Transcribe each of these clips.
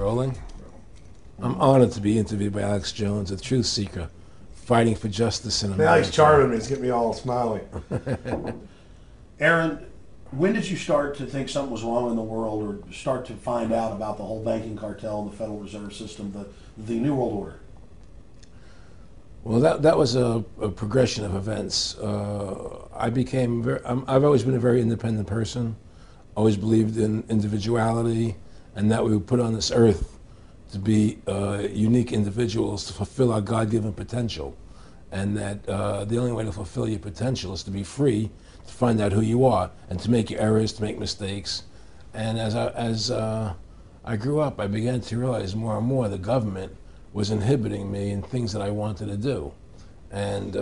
Rolling. I'm honored to be interviewed by Alex Jones, a truth seeker, fighting for justice in America. Now he's charming me. He's getting me all smiley. Aaron, when did you start to think something was wrong in the world, or start to find out about the whole banking cartel, the Federal Reserve System, the New World Order? Well, that was a progression of events. I've always been a very independent person, always believed in individuality, and that we were put on this earth to be unique individuals to fulfill our God-given potential, and that the only way to fulfill your potential is to be free, to find out who you are, and to make your errors, to make mistakes. And as I grew up, I began to realize more and more the government was inhibiting me in things that I wanted to do. And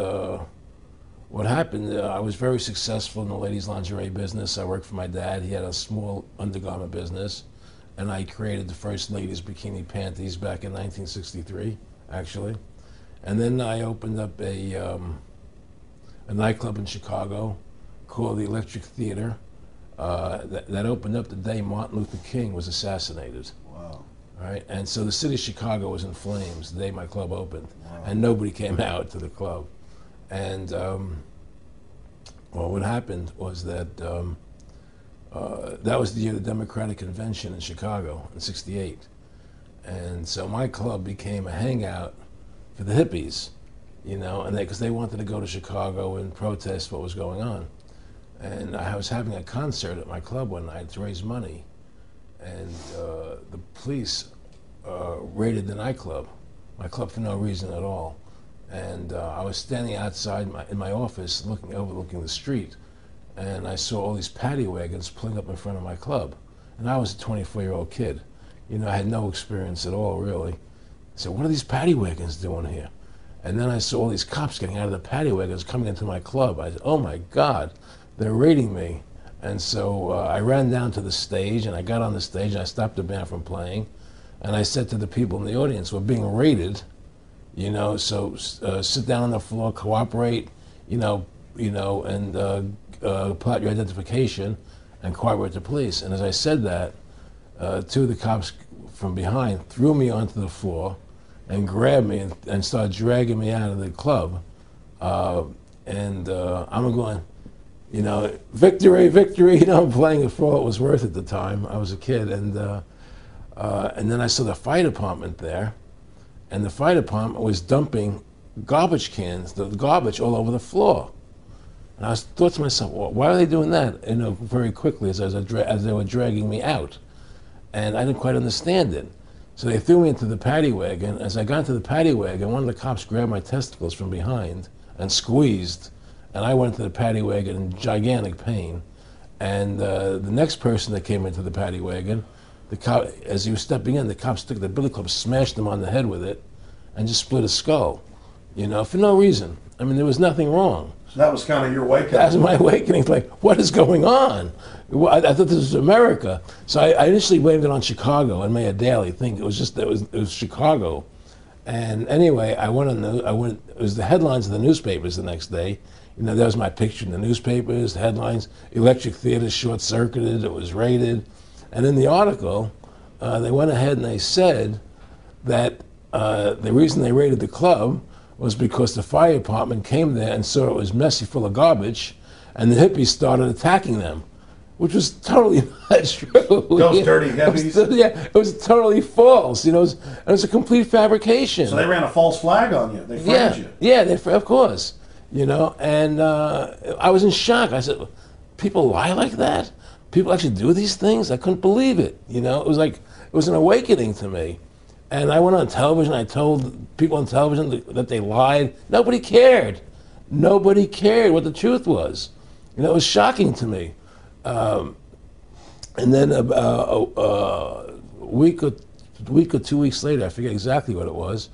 what happened, I was very successful in the ladies' lingerie business. I worked for my dad. He had a small undergarment business, and I created the first ladies' bikini panties back in 1963, actually. And then I opened up a nightclub in Chicago called the Electric Theater that opened up the day Martin Luther King was assassinated. Wow. Right? And so the city of Chicago was in flames the day my club opened. Wow. And nobody came out to the club. And well, what happened was that that was the year of the Democratic Convention in Chicago in '68. And so my club became a hangout for the hippies, you know, and because they wanted to go to Chicago and protest what was going on. And I was having a concert at my club one night to raise money, and the police raided the nightclub, my club, for no reason at all. And I was standing outside in my office overlooking the street, and I saw all these paddy wagons pulling up in front of my club. And I was a 24-year-old kid. You know, I had no experience at all, really. So what are these paddy wagons doing here? And then I saw all these cops getting out of the paddy wagons coming into my club. I said, oh my God, they're raiding me. And so I ran down to the stage, and I got on the stage, and I stopped the band from playing. And I said to the people in the audience, we're being raided, you know, so sit down on the floor, cooperate, and pull out your identification and cooperate with the police. And as I said that, two of the cops from behind threw me onto the floor and grabbed me and started dragging me out of the club. I'm going, you know, victory, victory, you know, I'm playing it for all it was worth at the time. I was a kid. And then I saw the fire department there, and the fire department was dumping garbage cans, the garbage all over the floor. And I thought to myself, well, why are they doing that? You know, very quickly as they were dragging me out. And I didn't quite understand it. So they threw me into the paddy wagon. As I got into the paddy wagon, one of the cops grabbed my testicles from behind and squeezed, and I went into the paddy wagon in gigantic pain. And the next person that came into the paddy wagon, the cop, as he was stepping in, the cops took the billy club, smashed him on the head with it, and just split his skull, you know, for no reason. I mean, there was nothing wrong. So that was kind of your wake-up. That was my awakening. Like, what is going on? I thought this was America. So I initially blamed it on Chicago and made a daily thing. It was just that it was Chicago. And anyway, it was the headlines of the newspapers the next day. You know, there was my picture in the newspapers, the headlines, Electric Theater short-circuited, it was raided. And in the article, they went ahead and they said that the reason they raided the club was because the fire department came there and saw it was messy, full of garbage, and the hippies started attacking them, which was totally not true. Those dirty hippies? It was totally false. You know, it was a complete fabrication. So they ran a false flag on you. They framed you. Yeah, of course. You know, and I was in shock. I said, people lie like that? People actually do these things? I couldn't believe it. You know, it was an awakening to me. And I went on television, I told people on television that they lied. Nobody cared. Nobody cared what the truth was. You know, it was shocking to me. And then a week or 2 weeks later, I forget exactly what it was,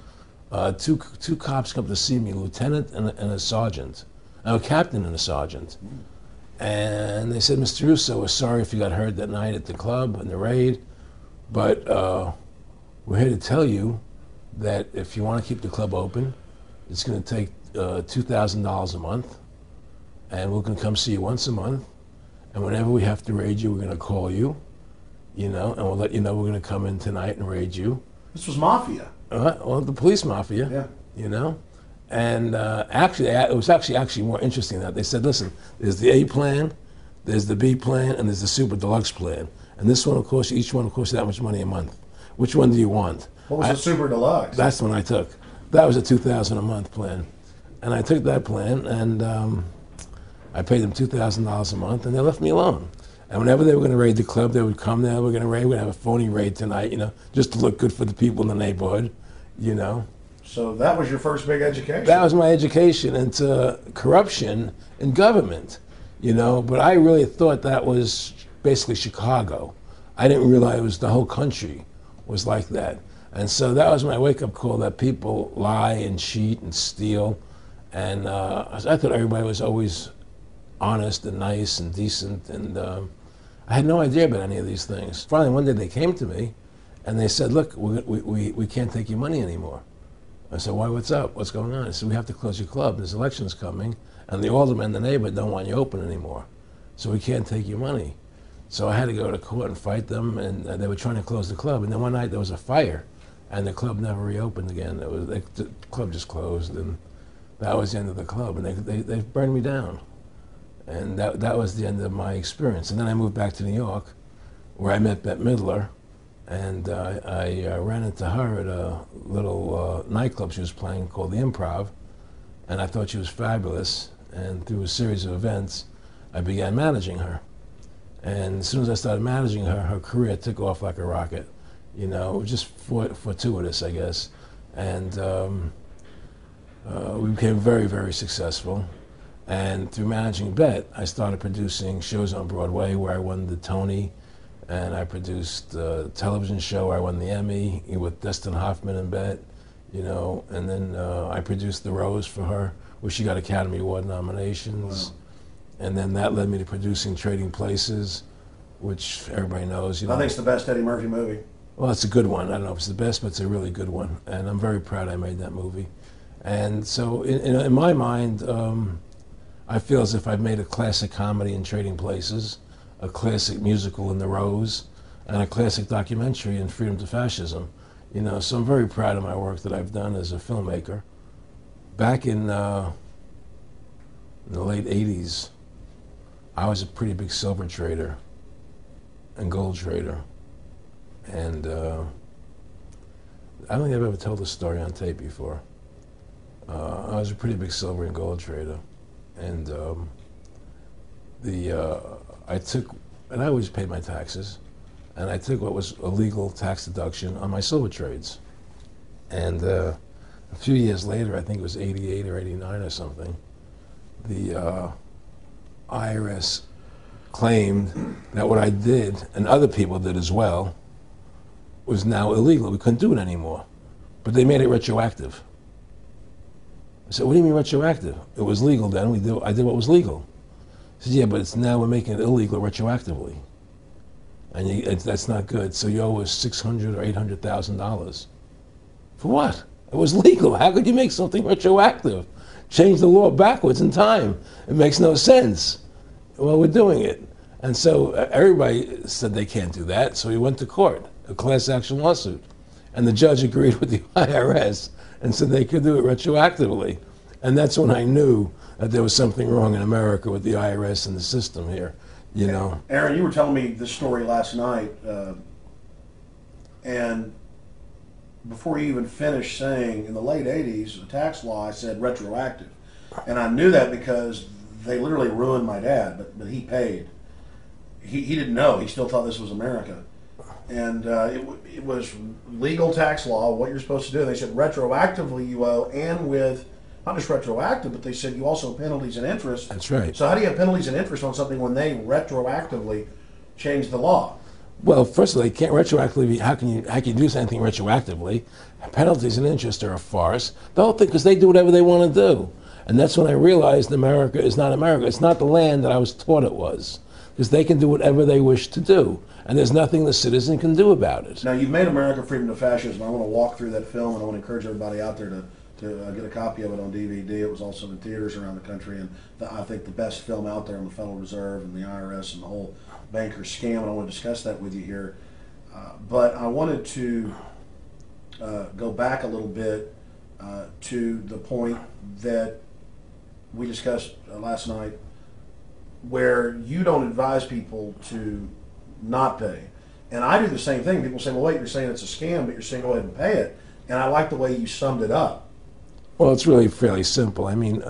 two cops come to see me, a lieutenant and a sergeant, a captain and a sergeant. And they said, Mr. Russo, we're sorry if you got hurt that night at the club in the raid, but we're here to tell you that if you want to keep the club open, it's going to take $2,000 a month, and we're going to come see you once a month, and whenever we have to raid you, we're going to call you. you know, and we'll let you know we're going to come in tonight and raid you. This was mafia. Well, the police mafia, Yeah. you know. And actually, it was actually more interesting that they said, listen, there's the A plan, there's the B plan, and there's the super deluxe plan. And this one will cost you, each one will cost you that much money a month. Which one do you want? What was the super deluxe? That's the one I took. That was a $2,000 a month plan. And I took that plan, and I paid them $2,000 a month, and they left me alone. And whenever they were going to raid the club, they would come there, we're going to have a phony raid tonight, you know, just to look good for the people in the neighborhood, you know. So that was your first big education. That was my education into corruption in government, you know, but I really thought that was basically Chicago. I didn't realize it was the whole country was like that. And so that was my wake-up call, that people lie and cheat and steal. And I thought everybody was always honest and nice and decent, and I had no idea about any of these things. Finally, one day they came to me and they said, look, we can't take your money anymore. I said, why, what's up? What's going on? I said, we have to close your club. There's elections coming, and the aldermen in the neighborhood don't want you open anymore. So we can't take your money. So I had to go to court and fight them, and they were trying to close the club. And then one night there was a fire, and the club never reopened again. The club just closed, and that was the end of the club. And they burned me down. And that was the end of my experience. And then I moved back to New York, where I met Bette Midler, and I ran into her at a little nightclub she was playing called the Improv, and I thought she was fabulous. And through a series of events, I began managing her. And as soon as I started managing her, her career took off like a rocket. You know, just fortuitous, I guess. And we became very, very successful. And through managing Bette, I started producing shows on Broadway where I won the Tony, and I produced a television show where I won the Emmy with Dustin Hoffman and Bette, you know, and then I produced The Rose for her, where she got Academy Award nominations. Wow. And then that led me to producing Trading Places, which everybody knows. You know, I think it's the best Eddie Murphy movie. Well, it's a good one. I don't know if it's the best, but it's a really good one. And I'm very proud I made that movie. And so in my mind, I feel as if I've made a classic comedy in Trading Places, a classic musical in The Rose, and a classic documentary in Freedom to Fascism. You know, so I'm very proud of my work that I've done as a filmmaker. Back in the late 80s, I was a pretty big silver trader and gold trader. And I don't think I've ever told this story on tape before. I was a pretty big silver and gold trader. And I always paid my taxes, and I took what was a legal tax deduction on my silver trades. And a few years later, I think it was 88 or 89 or something, the IRS claimed that what I did, and other people did as well, was now illegal. We couldn't do it anymore. But they made it retroactive. I said, what do you mean retroactive? It was legal then. I did what was legal. He said, yeah, but now we're making it illegal retroactively. And that's not good. So you owe us $600,000 or $800,000. For what? It was legal. How could you make something retroactive? Change the law backwards in time. It makes no sense. Well, we're doing it. And so everybody said they can't do that. So we went to court, a class action lawsuit. And the judge agreed with the IRS and said they could do it retroactively. And that's when I knew that there was something wrong in America with the IRS and the system here, you know. Aaron, you were telling me this story last night, and before you even finished saying, in the late 80s, the tax law, I said retroactive. And I knew that because they literally ruined my dad, but he paid. He didn't know. He still thought this was America. And it was legal tax law, what you're supposed to do. They said retroactively you owe, and with, not just retroactive, but they said you also have penalties and interest. That's right. So how do you have penalties and interest on something when they retroactively change the law? Well, first of all, they can't retroactively. How can you do anything retroactively? Penalties and interest are a farce. The whole thing, because they do whatever they want to do. And that's when I realized America is not America. It's not the land that I was taught it was. Because they can do whatever they wish to do. And there's nothing the citizen can do about it. Now, you've made America Freedom to Fascism. I want to walk through that film, and I want to encourage everybody out there to get a copy of it on DVD. It was also in theaters around the country, and I think the best film out there on the Federal Reserve and the IRS and the whole banker scam, and I want to discuss that with you here But I wanted to go back a little bit to the point that we discussed last night, where you don't advise people to not pay. And I do the same thing. People say, well, wait, you're saying it's a scam, but you're saying go ahead and pay it. And I like the way you summed it up. Well, it's really fairly simple. I mean,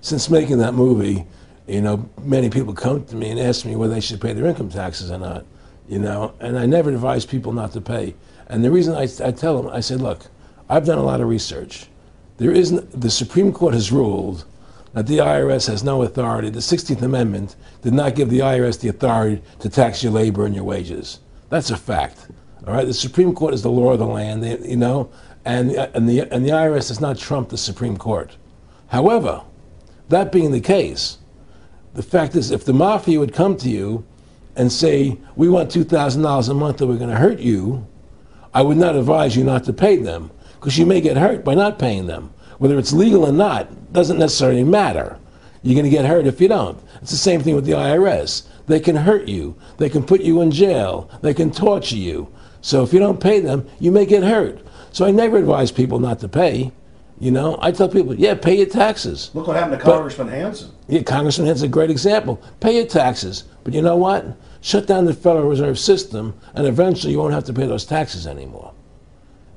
since making that movie, you know, many people come to me and ask me whether they should pay their income taxes or not, you know, and I never advise people not to pay. And the reason I tell them, I say, look, I've done a lot of research. The Supreme Court has ruled that the IRS has no authority. The 16th Amendment did not give the IRS the authority to tax your labor and your wages. That's a fact. All right, the Supreme Court is the law of the land, you know, and the IRS does not trump the Supreme Court. However, that being the case, the fact is, if the mafia would come to you and say, we want $2,000 a month or we're going to hurt you, I would not advise you not to pay them, because you may get hurt by not paying them. Whether it's legal or not doesn't necessarily matter. You're going to get hurt if you don't. It's the same thing with the IRS. They can hurt you. They can put you in jail. They can torture you. So if you don't pay them, you may get hurt. So I never advise people not to pay. You know, I tell people, yeah, pay your taxes. Look what happened to Congressman Hansen. Yeah, Congressman Hansen's a great example. Pay your taxes. But you know what? Shut down the Federal Reserve System, and eventually you won't have to pay those taxes anymore.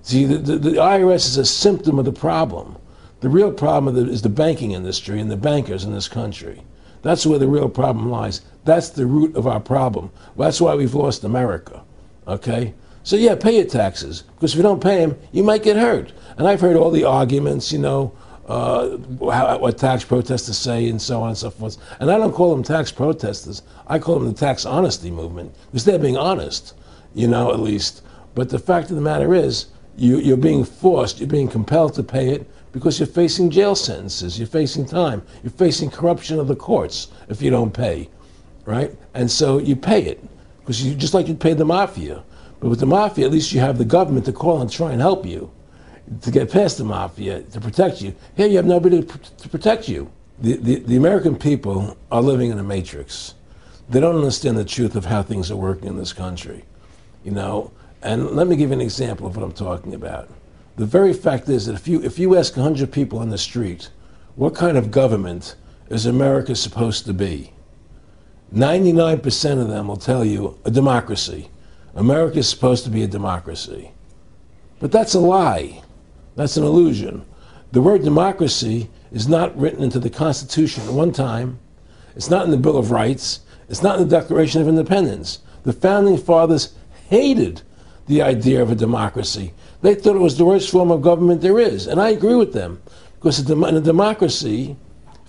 See, the IRS is a symptom of the problem. The real problem is the banking industry and the bankers in this country. That's where the real problem lies. That's the root of our problem. That's why we've lost America, okay? So yeah, pay your taxes, because if you don't pay them, you might get hurt. And I've heard all the arguments, you know, what tax protesters say and so on and so forth. And I don't call them tax protesters. I call them the tax honesty movement, because they're being honest, you know, at least. But the fact of the matter is, you're being forced, you're being compelled to pay it, because you're facing jail sentences, you're facing time, you're facing corruption of the courts if you don't pay, right? And so you pay it, because you just like you'd pay the mafia. But with the mafia, at least you have the government to call and try and help you to get past the mafia, to protect you. Here you have nobody to protect you. The American people are living in a matrix. They don't understand the truth of how things are working in this country, you know? And let me give you an example of what I'm talking about. The very fact is that if you ask 100 people on the street, what kind of government is America supposed to be? 99% of them will tell you a democracy. America is supposed to be a democracy. But that's a lie. That's an illusion. The word democracy is not written into the Constitution at one time. It's not in the Bill of Rights. It's not in the Declaration of Independence. The Founding Fathers hated the idea of a democracy. They thought it was the worst form of government there is. And I agree with them. Because in a democracy,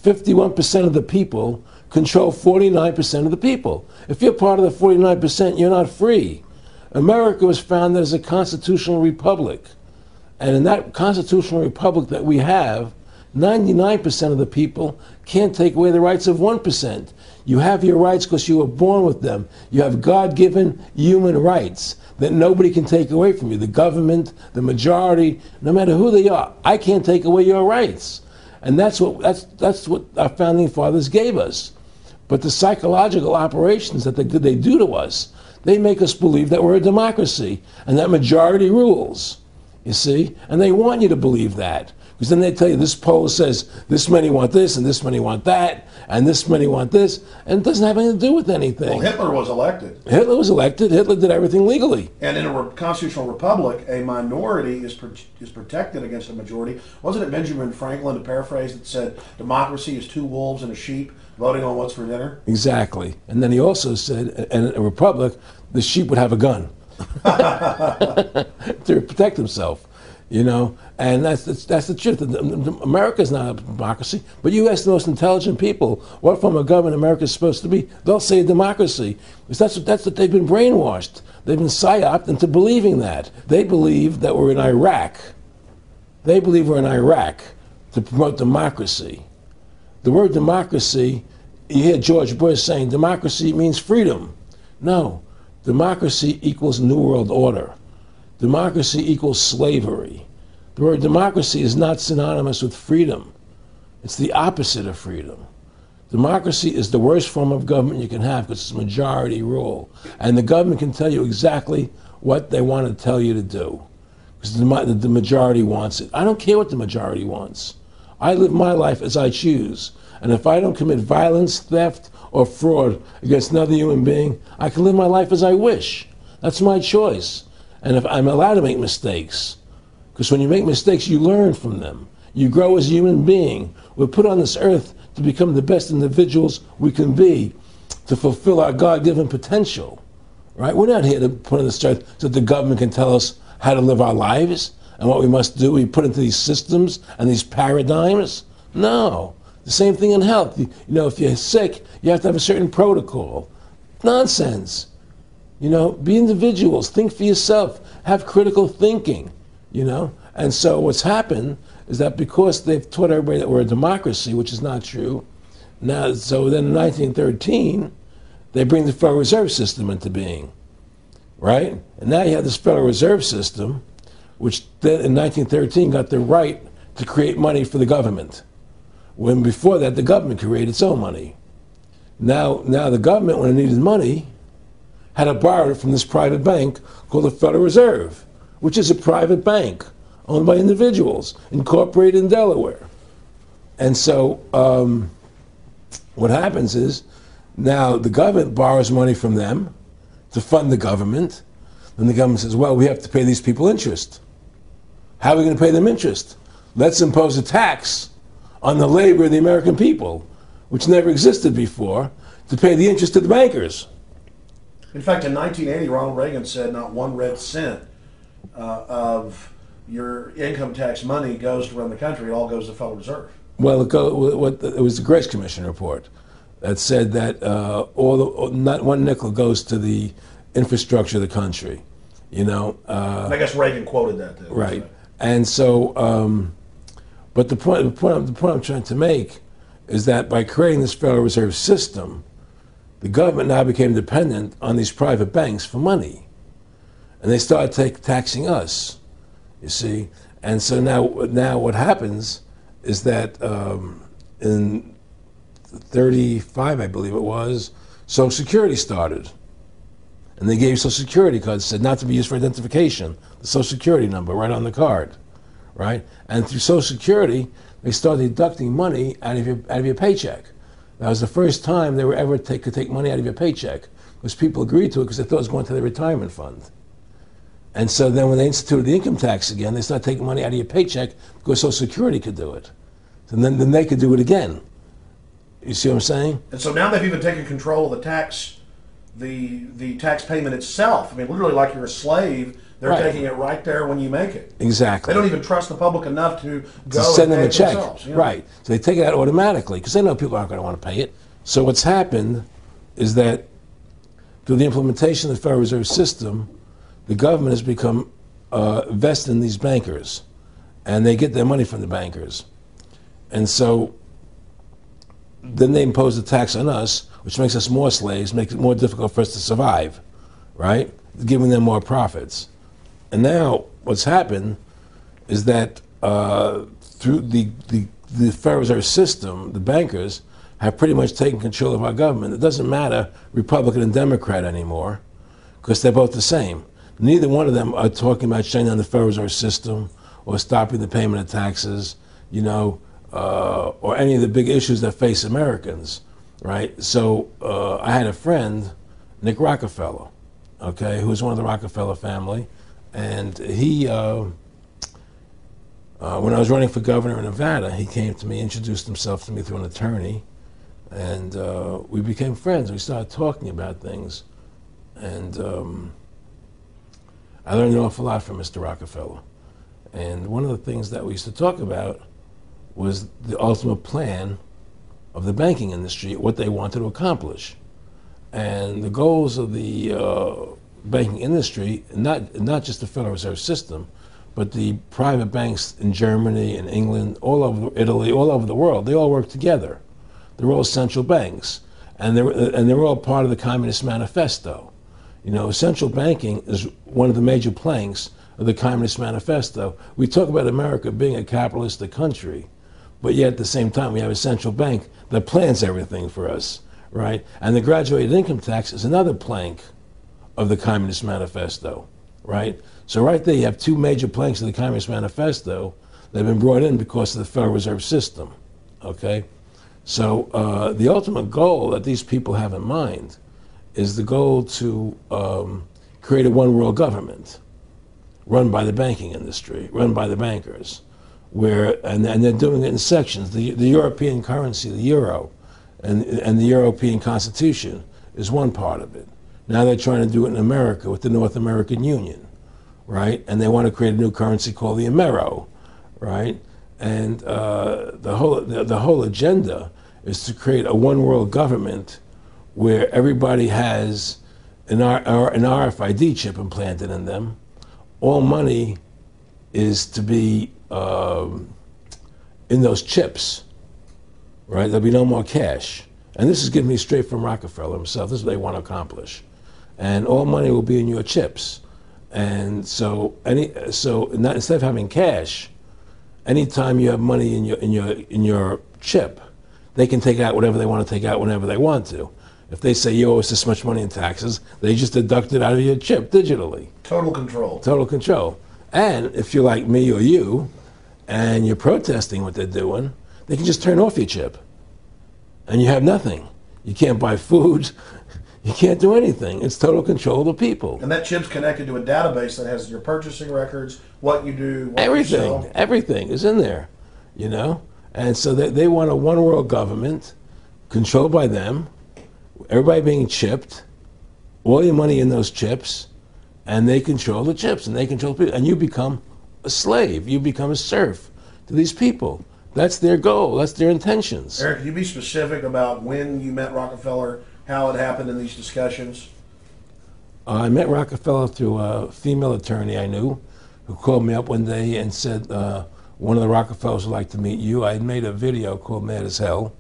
51% of the people control 49% of the people. If you're part of the 49%, you're not free. America was founded as a constitutional republic. And in that constitutional republic that we have, 99% of the people can't take away the rights of 1%. You have your rights because you were born with them. You have God-given human rights that nobody can take away from you. The government, the majority, no matter who they are, I can't take away your rights. And that's what our founding fathers gave us. But the psychological operations that they do to us, they make us believe that we're a democracy and that majority rules, you see? And they want you to believe that. Because then they tell you this poll says this many want this and this many want that and this many want this, and it doesn't have anything to do with anything. Well, Hitler was elected. Hitler was elected. Hitler did everything legally. And in a constitutional republic, a minority is protected against a majority. Wasn't it Benjamin Franklin, to paraphrase, that said democracy is two wolves and a sheep voting on what's for dinner? Exactly. And then he also said, in a republic, the sheep would have a gun to protect himself. You know, and that's the truth. America's not a democracy, but you ask the most intelligent people what form of government America is supposed to be, they'll say a democracy. Because that's what they've been brainwashed. They've been psyoped into believing that. They believe that we're in Iraq. They believe we're in Iraq to promote democracy. The word democracy, you hear George Bush saying democracy means freedom. No, democracy equals New World Order. Democracy equals slavery. The word democracy is not synonymous with freedom. It's the opposite of freedom. Democracy is the worst form of government you can have because it's majority rule. And the government can tell you exactly what they want to tell you to do. Because the majority wants it. I don't care what the majority wants. I live my life as I choose. And if I don't commit violence, theft, or fraud against another human being, I can live my life as I wish. That's my choice. And if I'm allowed to make mistakes, because when you make mistakes, you learn from them. You grow as a human being. We're put on this earth to become the best individuals we can be, to fulfill our God-given potential. Right? We're not here to put on this earth so that the government can tell us how to live our lives and what we must do. We put into these systems and these paradigms. No. The same thing in health. You know, if you're sick, you have to have a certain protocol. Nonsense. You know, be individuals. Think for yourself. Have critical thinking. You know? And so what's happened is that because they've taught everybody that we're a democracy, which is not true, now, so then in 1913, they bring the Federal Reserve System into being. Right? And now you have this Federal Reserve System, which then in 1913 got the right to create money for the government. When before that, the government created its own money. Now the government, when it needed money, had to borrow it from this private bank called the Federal Reserve, which is a private bank owned by individuals, incorporated in Delaware. And so what happens is, now the government borrows money from them to fund the government. Then the government says, well, we have to pay these people interest. How are we going to pay them interest? Let's impose a tax on the labor of the American people, which never existed before, to pay the interest to the bankers. In fact, in 1980, Ronald Reagan said not 1 red cent of your income tax money goes to run the country. It all goes to the Federal Reserve. Well, it was the Grace Commission report that said that not 1 nickel goes to the infrastructure of the country. You know. I guess Reagan quoted that. Too, right. So. And so, but the point I'm trying to make is that by creating this Federal Reserve System, the government now became dependent on these private banks for money, and they started taxing us. You see, and so now what happens is that in 1935, I believe it was, Social Security started. And they gave Social Security cards, said not to be used for identification, the Social Security number right on the card, right? And through Social Security, they started deducting money out of your paycheck. That was the first time they were ever could take money out of your paycheck, because people agreed to it because they thought it was going to their retirement fund. And so then when they instituted the income tax again, they started taking money out of your paycheck because Social Security could do it. And then they could do it again. You see what I'm saying? And so now they've even taken control of the tax payment itself. I mean, literally like you're a slave, they're taking it right there when you make it. Exactly. They don't even trust the public enough to go send them a check. You know? Right. So they take it out automatically because they know people aren't going to want to pay it. So what's happened is that through the implementation of the Federal Reserve System, the government has become vested in these bankers, and they get their money from the bankers. And so then they impose a tax on us, which makes us more slaves, makes it more difficult for us to survive, right? Giving them more profits. And now what's happened is that through the Federal Reserve System, the bankers have pretty much taken control of our government. It doesn't matter Republican and Democrat anymore, because they're both the same. Neither one of them are talking about shutting down the Federal Reserve System or stopping the payment of taxes, you know, or any of the big issues that face Americans, right? So I had a friend, Nick Rockefeller, okay, who was one of the Rockefeller family, and he, when I was running for governor in Nevada, he came to me, introduced himself to me through an attorney, and we became friends. We started talking about things, and I learned an awful lot from Mr. Rockefeller. And one of the things that we used to talk about was the ultimate plan of the banking industry, what they wanted to accomplish. And the goals of the banking industry, not just the Federal Reserve System, but the private banks in Germany and England, all over Italy, all over the world, they all work together. They're all central banks, and they're all part of the Communist Manifesto. You know, central banking is one of the major planks of the Communist Manifesto. We talk about America being a capitalistic country, but yet at the same time we have a central bank that plans everything for us, right? And the graduated income tax is another plank of the Communist Manifesto. right? So right there you have two major planks of the Communist Manifesto that have been brought in because of the Federal Reserve System, okay? So the ultimate goal that these people have in mind is the goal to create a one world government run by the banking industry, run by the bankers, and they're doing it in sections. The European currency, the euro, and the European Constitution is one part of it. Now they're trying to do it in America with the North American Union, right? And they want to create a new currency called the Amero, right? And the whole agenda is to create a one world government where everybody has an RFID chip implanted in them. All money is to be in those chips, right? There'll be no more cash. And this is given me straight from Rockefeller himself. This is what they want to accomplish. And all money will be in your chips. And so instead of having cash, anytime you have money in your chip, they can take out whatever they want to take out whenever they want to. If they say you owe us this much money in taxes, they just deduct it out of your chip digitally. Total control. Total control. And if you're like me or you, and you're protesting what they're doing, they can just turn off your chip. And you have nothing. You can't buy food. You can't do anything. It's total control of the people. And that chip's connected to a database that has your purchasing records, what you do, what everything, you sell. Everything is in there, you know? And so they want a one world government controlled by them, everybody being chipped, all your money in those chips, and they control the chips, and they control people, and you become a slave. You become a serf to these people. That's their goal. That's their intentions. Eric, can you be specific about when you met Rockefeller, how it happened in these discussions? I met Rockefeller through a female attorney I knew who called me up one day and said, one of the Rockefellers would like to meet you. I had made a video called Mad as Hell,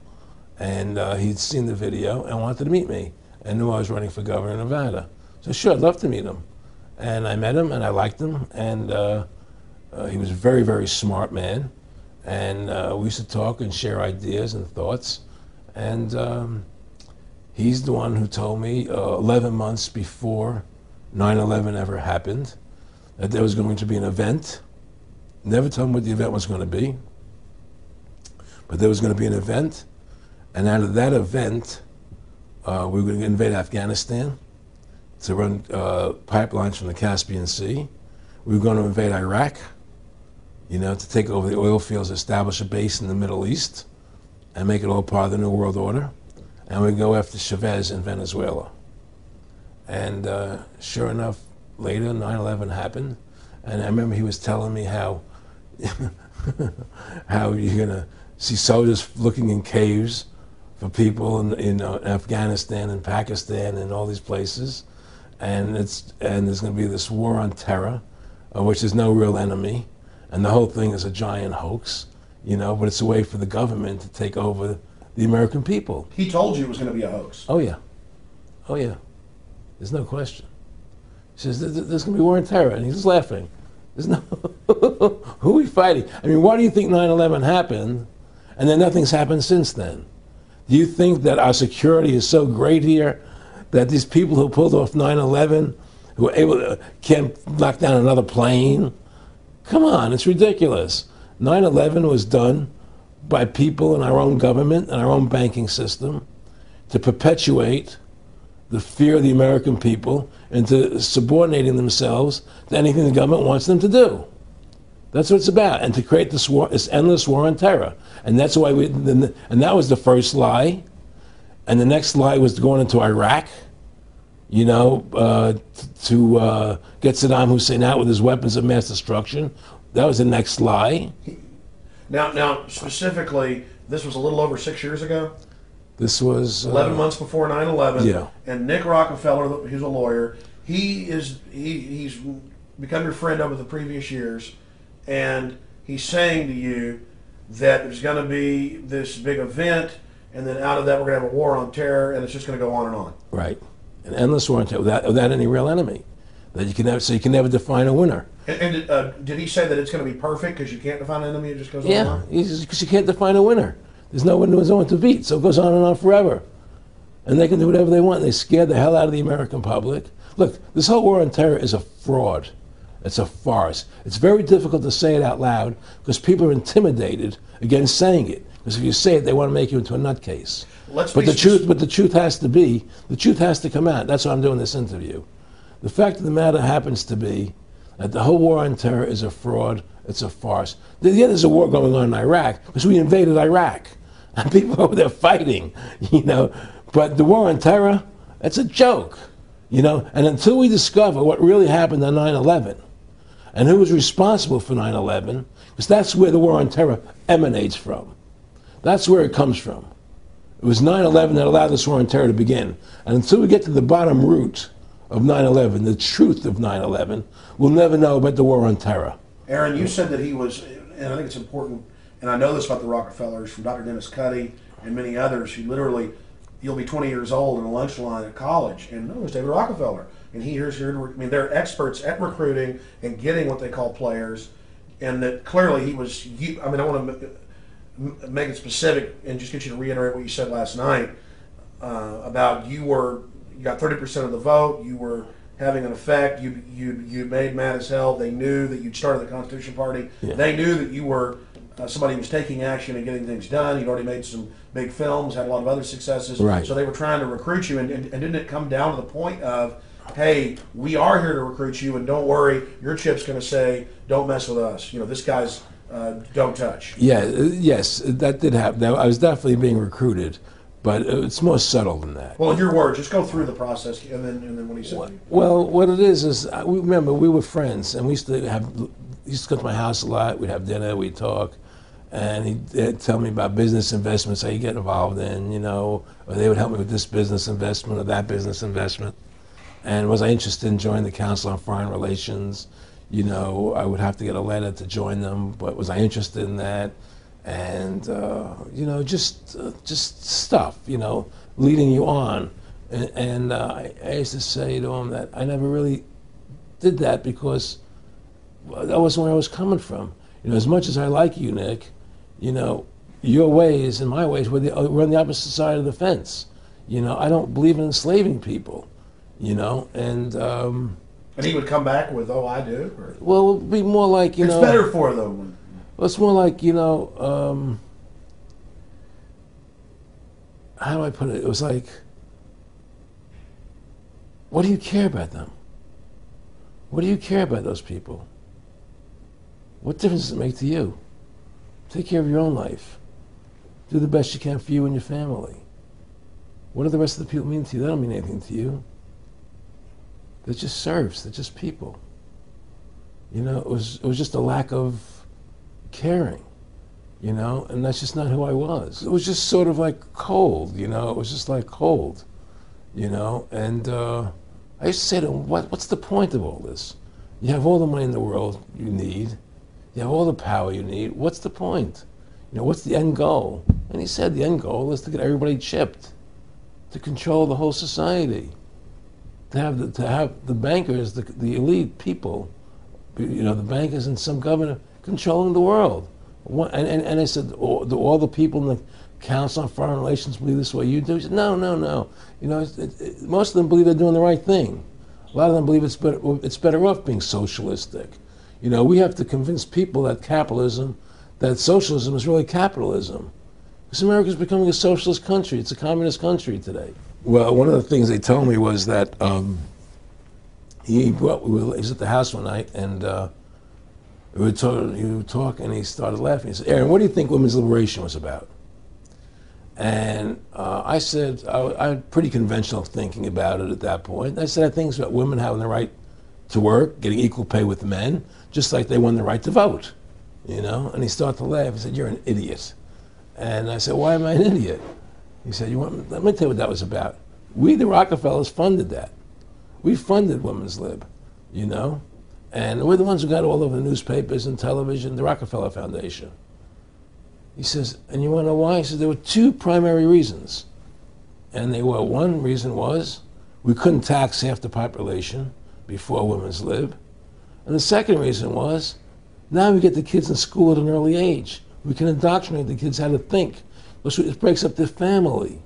and he'd seen the video and wanted to meet me and knew I was running for governor of Nevada. So sure, I'd love to meet him. And I met him and I liked him, and he was a very, very smart man. And we used to talk and share ideas and thoughts. And he's the one who told me 11 months before 9/11 ever happened that there was going to be an event. Never told him what the event was going to be, but there was going to be an event. And out of that event, we were going to invade Afghanistan to run pipelines from the Caspian Sea. We were going to invade Iraq, you know, to take over the oil fields, establish a base in the Middle East, and make it all part of the New World Order. And we'd go after Chavez in Venezuela. And sure enough, later 9/11 happened. And I remember he was telling me how how you're going to see soldiers looking in caves for people in Afghanistan and Pakistan and all these places. And there's going to be this war on terror, of which there's no real enemy. And the whole thing is a giant hoax, you know, but it's a way for the government to take over the American people. He told you it was going to be a hoax. Oh, yeah. Oh, yeah. There's no question. He says, there's going to be war on terror. And he's just laughing. There's no... Who are we fighting? I mean, why do you think 9/11 happened and then nothing's happened since then? Do you think that our security is so great here that these people who pulled off 9/11, who were able to, can't knock down another plane? Come on, it's ridiculous. 9/11 was done by people in our own government and our own banking system to perpetuate the fear of the American people into subordinating themselves to anything the government wants them to do. That's what it's about, and to create this war, this endless war on terror. And that's why and that was the first lie. And the next lie was going into Iraq, you know, to get Saddam Hussein out with his weapons of mass destruction. That was the next lie. Now, specifically, this was a little over 6 years ago. This was 11 months before 9/11. Yeah. And Nick Rockefeller, who's a lawyer, he's become your friend over the previous years, and he's saying to you that there's going to be this big event, and then out of that we're going to have a war on terror, and it's just going to go on and on. Right. An endless war on terror without any real enemy. That you can never, so you can never define a winner. And did he say that it's going to be perfect because you can't define an enemy? It just goes on and on? Yeah, because you can't define a winner. There's no one to beat, so it goes on and on forever. And they can do whatever they want. They scare the hell out of the American public. Look, this whole war on terror is a fraud. It's a farce. It's very difficult to say it out loud because people are intimidated against saying it. Because if you say it, they want to make you into a nutcase. But the truth has to come out. That's why I'm doing this interview. The fact of the matter happens to be that the whole war on terror is a fraud. It's a farce. Yeah, there's a war going on in Iraq because we invaded Iraq. And people over there fighting, you know. But the war on terror, it's a joke, you know. And until we discover what really happened on 9/11 and who was responsible for 9/11, because that's where the war on terror emanates from. That's where it comes from. It was 9/11 that allowed this war on terror to begin. And until we get to the bottom root of 9/11, the truth of 9/11, we'll never know about the war on terror. Aaron, you said that he was, and I think it's important, and I know this about the Rockefellers from Dr. Dennis Cuddy and many others who literally, you'll be 20 years old in a lunch line at college, and no, there's David Rockefeller. And here's here to, I mean, they're experts at recruiting and getting what they call players, and that clearly he was, I mean, I want to make it specific and just get you to reiterate what you said last night about you got 30% of the vote, you were having an effect, you made mad as hell, they knew that you'd started the Constitution Party, they knew that you were somebody who was taking action and getting things done, you'd already made some big films, had a lot of other successes, right. So they were trying to recruit you, and didn't it come down to the point of, hey, we are here to recruit you, and don't worry, your chip's going to say, don't mess with us. You know, this guy's don't touch. Yeah, yes, that did happen. I was definitely being recruited, but it's more subtle than that. Well, in your words, just go through the process, and then what he said. Well, what it is remember we were friends, and we used to go to my house a lot. We'd have dinner, we'd talk, and he'd tell me about business investments, how you get involved in, you know, or they would help me with this business investment or that business investment. And was I interested in joining the Council on Foreign Relations? You know, I would have to get a letter to join them, but was I interested in that? And, you know, just stuff, you know, leading you on. And I used to say to him that I never really did that because that wasn't where I was coming from. You know, as much as I like you, Nick, you know, your ways and my ways, we're on the opposite side of the fence. You know, I don't believe in enslaving people, you know, and he would come back with, oh, I do? Or? Well, it would be more like, you know. It's better for them. Well, it's more like, you know, how do I put it? It was like, what do you care about them? What do you care about those people? What difference does it make to you? Take care of your own life. Do the best you can for you and your family. What do the rest of the people mean to you? They don't mean anything to you. They're just serfs. They're just people. You know, it was just a lack of caring, you know, and that's just not who I was. It was just sort of like cold, you know. It was just like cold, you know. And I used to say to him, what's the point of all this? You have all the money in the world you need. You have all the power you need. What's the point? You know, what's the end goal? And he said the end goal is to get everybody chipped, to control the whole society, to have the bankers, the elite people, you know, the bankers and some governor controlling the world. And I said, do all the people in the Council on Foreign Relations believe this way you do? He said, no. You know, most of them believe they're doing the right thing. A lot of them believe it's better off being socialistic. You know, we have to convince people that that socialism is really capitalism. Because America's becoming a socialist country. It's a communist country today. Well, one of the things they told me was that he was at the house one night, and he would talk, and he started laughing. He said, Aaron, what do you think women's liberation was about? And I said, I had pretty conventional thinking about it at that point. I said, I think it's about women having the right to work, getting equal pay with men, just like they won the right to vote, you know? And he started to laugh. He said, you're an idiot. And I said, why am I an idiot? He said, let me tell you what that was about. We, the Rockefellers, funded that. We funded Women's Lib, you know? And we're the ones who got all over the newspapers and television, the Rockefeller Foundation. He says, and you want to know why? He says, there were two primary reasons. And one reason was we couldn't tax half the population before Women's Lib. And the second reason was, now we get the kids in school at an early age. We can indoctrinate the kids how to think. It breaks up the family.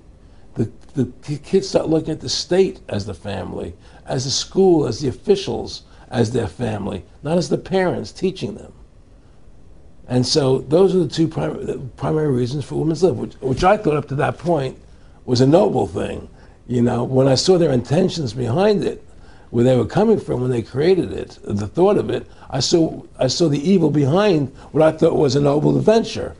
The kids start looking at the state as the family, as the school, as the officials, as their family, not as the parents teaching them. And so those are the two primary reasons for women's lib, which I thought up to that point was a noble thing. You know, when I saw their intentions behind it, where they were coming from when they created it, the thought of it, I saw the evil behind what I thought was a noble adventure.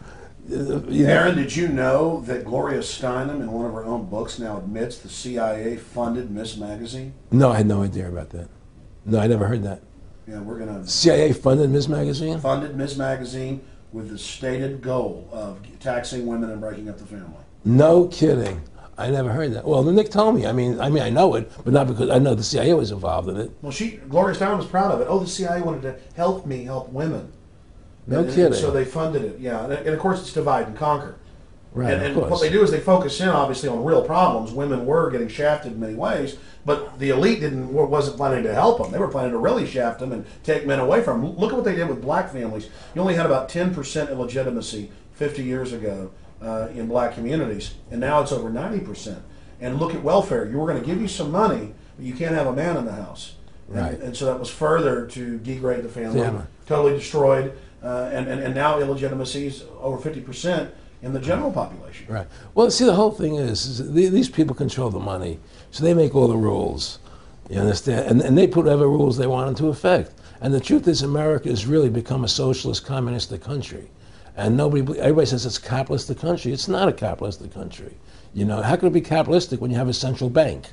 Aaron, did you know that Gloria Steinem, in one of her own books, now admits the CIA funded Ms. Magazine? No, I had no idea about that. No, I never heard that. Yeah, we're gonna. CIA funded Ms. Magazine? Funded Ms. Magazine with the stated goal of taxing women and breaking up the family. No kidding. I never heard that. Well, Nick told me. I mean, I know it, but not because I know the CIA was involved in it. Well, Gloria Steinem was proud of it. Oh, the CIA wanted to help me help women. No kidding. And so they funded it. Yeah, and of course it's divide and conquer. Right. And what they do is they focus in, obviously, on real problems. Women were getting shafted in many ways, but the elite wasn't planning to help them. They were planning to really shaft them and take men away from them. Look at what they did with black families. You only had about 10% illegitimacy 50 years ago in black communities, and now it's over 90%. And look at welfare. You were going to give you some money, but you can't have a man in the house. Right. And so that was further to degrade the family, Yeah. totally destroyed, and now illegitimacy is over 50%. In the general population. Right. Well, see, the whole thing is these people control the money, so they make all the rules. You understand? And they put whatever rules they want into effect. And the truth is, America has really become a socialist, communistic country. And everybody says it's a capitalistic country. It's not a capitalistic country. You know, how can it be capitalistic when you have a central bank?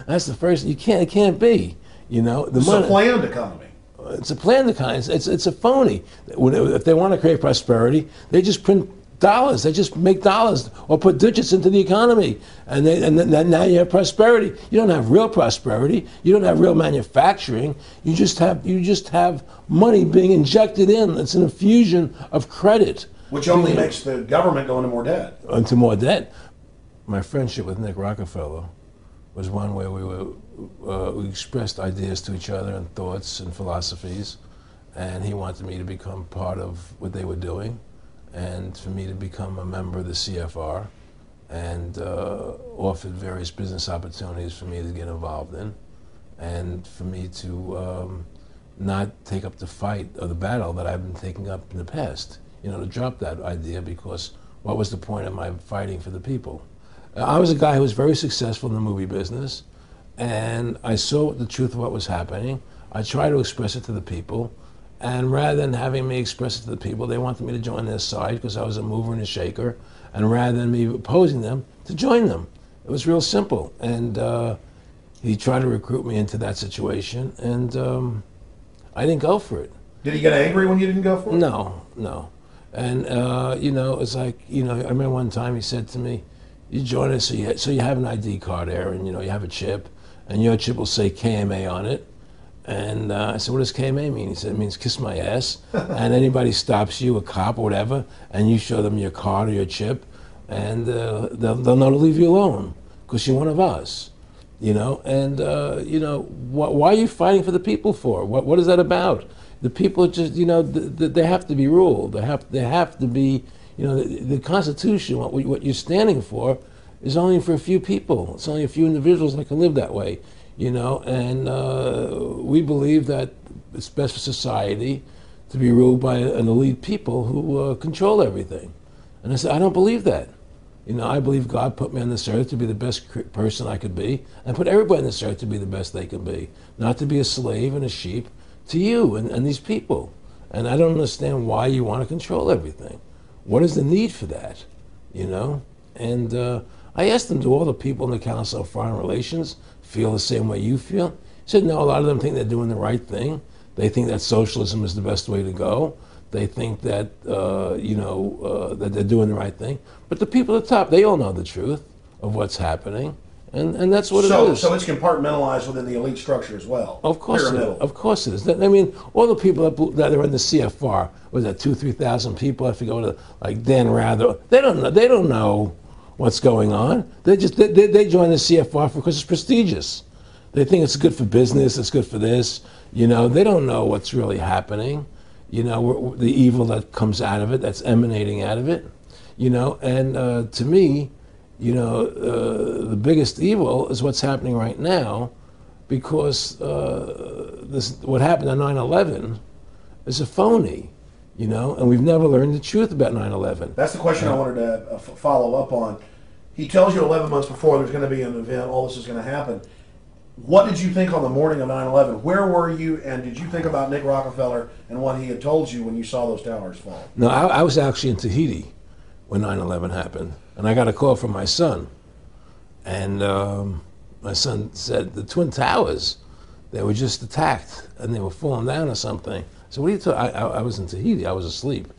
That's the first. It can't be. You know, it's a planned economy. It's a planned economy. It's a phony. If they want to create prosperity, they just print dollars. They just make dollars or put digits into the economy, and now you have prosperity. You don't have real prosperity. You don't have real manufacturing. You just have money being injected in. It's an infusion of credit, which only makes the government go into more debt. Into more debt. My friendship with Nick Rockefeller was one where we expressed ideas to each other and thoughts and philosophies, and he wanted me to become part of what they were doing, and for me to become a member of the CFR, and offered various business opportunities for me to get involved in, and for me to not take up the fight or the battle that I've been taking up in the past. You know, to drop that idea, because what was the point of my fighting for the people? I was a guy who was very successful in the movie business, and I saw the truth of what was happening. I tried to express it to the people. And rather than having me express it to the people, they wanted me to join their side because I was a mover and a shaker. And rather than me opposing them, to join them. It was real simple. And he tried to recruit me into that situation, and I didn't go for it. Did he get angry when you didn't go for it? No. And, you know, it's like, you know, I remember one time he said to me, you join us, so you have an ID card, Aaron, you know, you have a chip, and your chip will say KMA on it. And I said, what does KMA mean? He said, it means kiss my ass. And anybody stops you, a cop or whatever, and you show them your card or your chip, and they'll know to leave you alone because you're one of us, you know? And, you know, why are you fighting for the people for? What is that about? The people just, you know, they have to be ruled. They have to be, you know, the Constitution, what you're standing for is only for a few people. It's only a few individuals that can live that way. You know, and we believe that it's best for society to be ruled by an elite people who control everything. And I said, I don't believe that. You know, I believe God put me on this earth to be the best person I could be, and put everybody on this earth to be the best they can be, not to be a slave and a sheep to you and these people. And I don't understand why you want to control everything. What is the need for that? You know? And I asked them, do all the people in the Council of Foreign Relations feel the same way you feel? He said, no, a lot of them think they're doing the right thing. They think that socialism is the best way to go. They think that, you know, that they're doing the right thing. But the people at the top, they all know the truth of what's happening. And that's what it is. So it's compartmentalized within the elite structure as well. Of course it is. Of course it is. I mean, all the people that are in the CFR, was that 2,000-3,000 people? I forget, like Dan Rather. They don't know what's going on. They join the CFR because it's prestigious. They think it's good for business, it's good for this. You know, they don't know what's really happening. You know, the evil that comes out of it, that's emanating out of it. You know, and to me, you know, the biggest evil is what's happening right now because what happened on 9/11 is a phony, you know, and we've never learned the truth about 9/11. That's the question I wanted to follow up on. He tells you 11 months before there's going to be an event, all this is going to happen. What did you think on the morning of 9/11? Where were you, and did you think about Nick Rockefeller and what he had told you when you saw those towers fall? No, I was actually in Tahiti when 9/11 happened, and I got a call from my son. And my son said, the Twin Towers, they were just attacked, and they were falling down or something. So what are you talking? I was in Tahiti, I was asleep.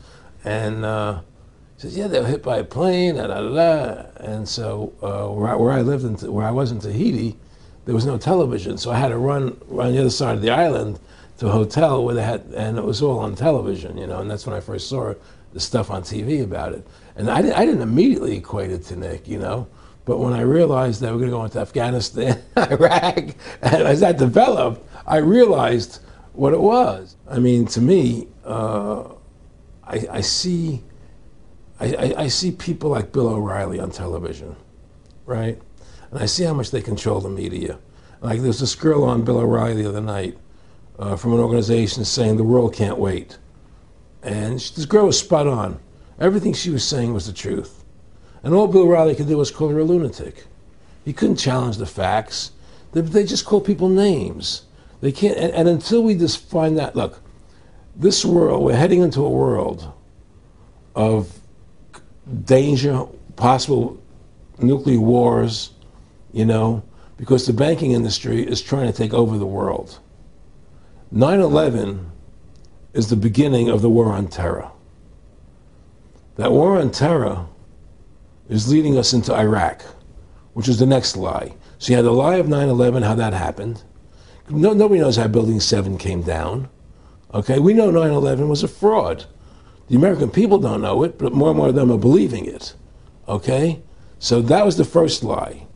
And he says, yeah, they were hit by a plane, da, da, da, da. And so where I lived, where I was in Tahiti, there was no television, so I had to run around the other side of the island to a hotel where they had, and it was all on television, you know, and that's when I first saw the stuff on TV about it. And I didn't immediately equate it to Nick, you know, but when I realized that we're going to go into Afghanistan, Iraq, and as that developed, I realized what it was. I mean, to me, I see people like Bill O'Reilly on television, right? And I see how much they control the media. Like there's this girl on Bill O'Reilly the other night from an organization saying the world can't wait. And this girl was spot on. Everything she was saying was the truth. And all Bill O'Reilly could do was call her a lunatic. He couldn't challenge the facts. They just call people names. They can't, and until we just find that, look, this world, we're heading into a world of danger, possible nuclear wars, you know, because the banking industry is trying to take over the world. 9/11 is the beginning of the war on terror. That war on terror is leading us into Iraq, which is the next lie. So you had the lie of 9/11, how that happened. Nobody knows how Building 7 came down. Okay, we know 9/11 was a fraud. The American people don't know it, but more and more of them are believing it. Okay, so that was the first lie.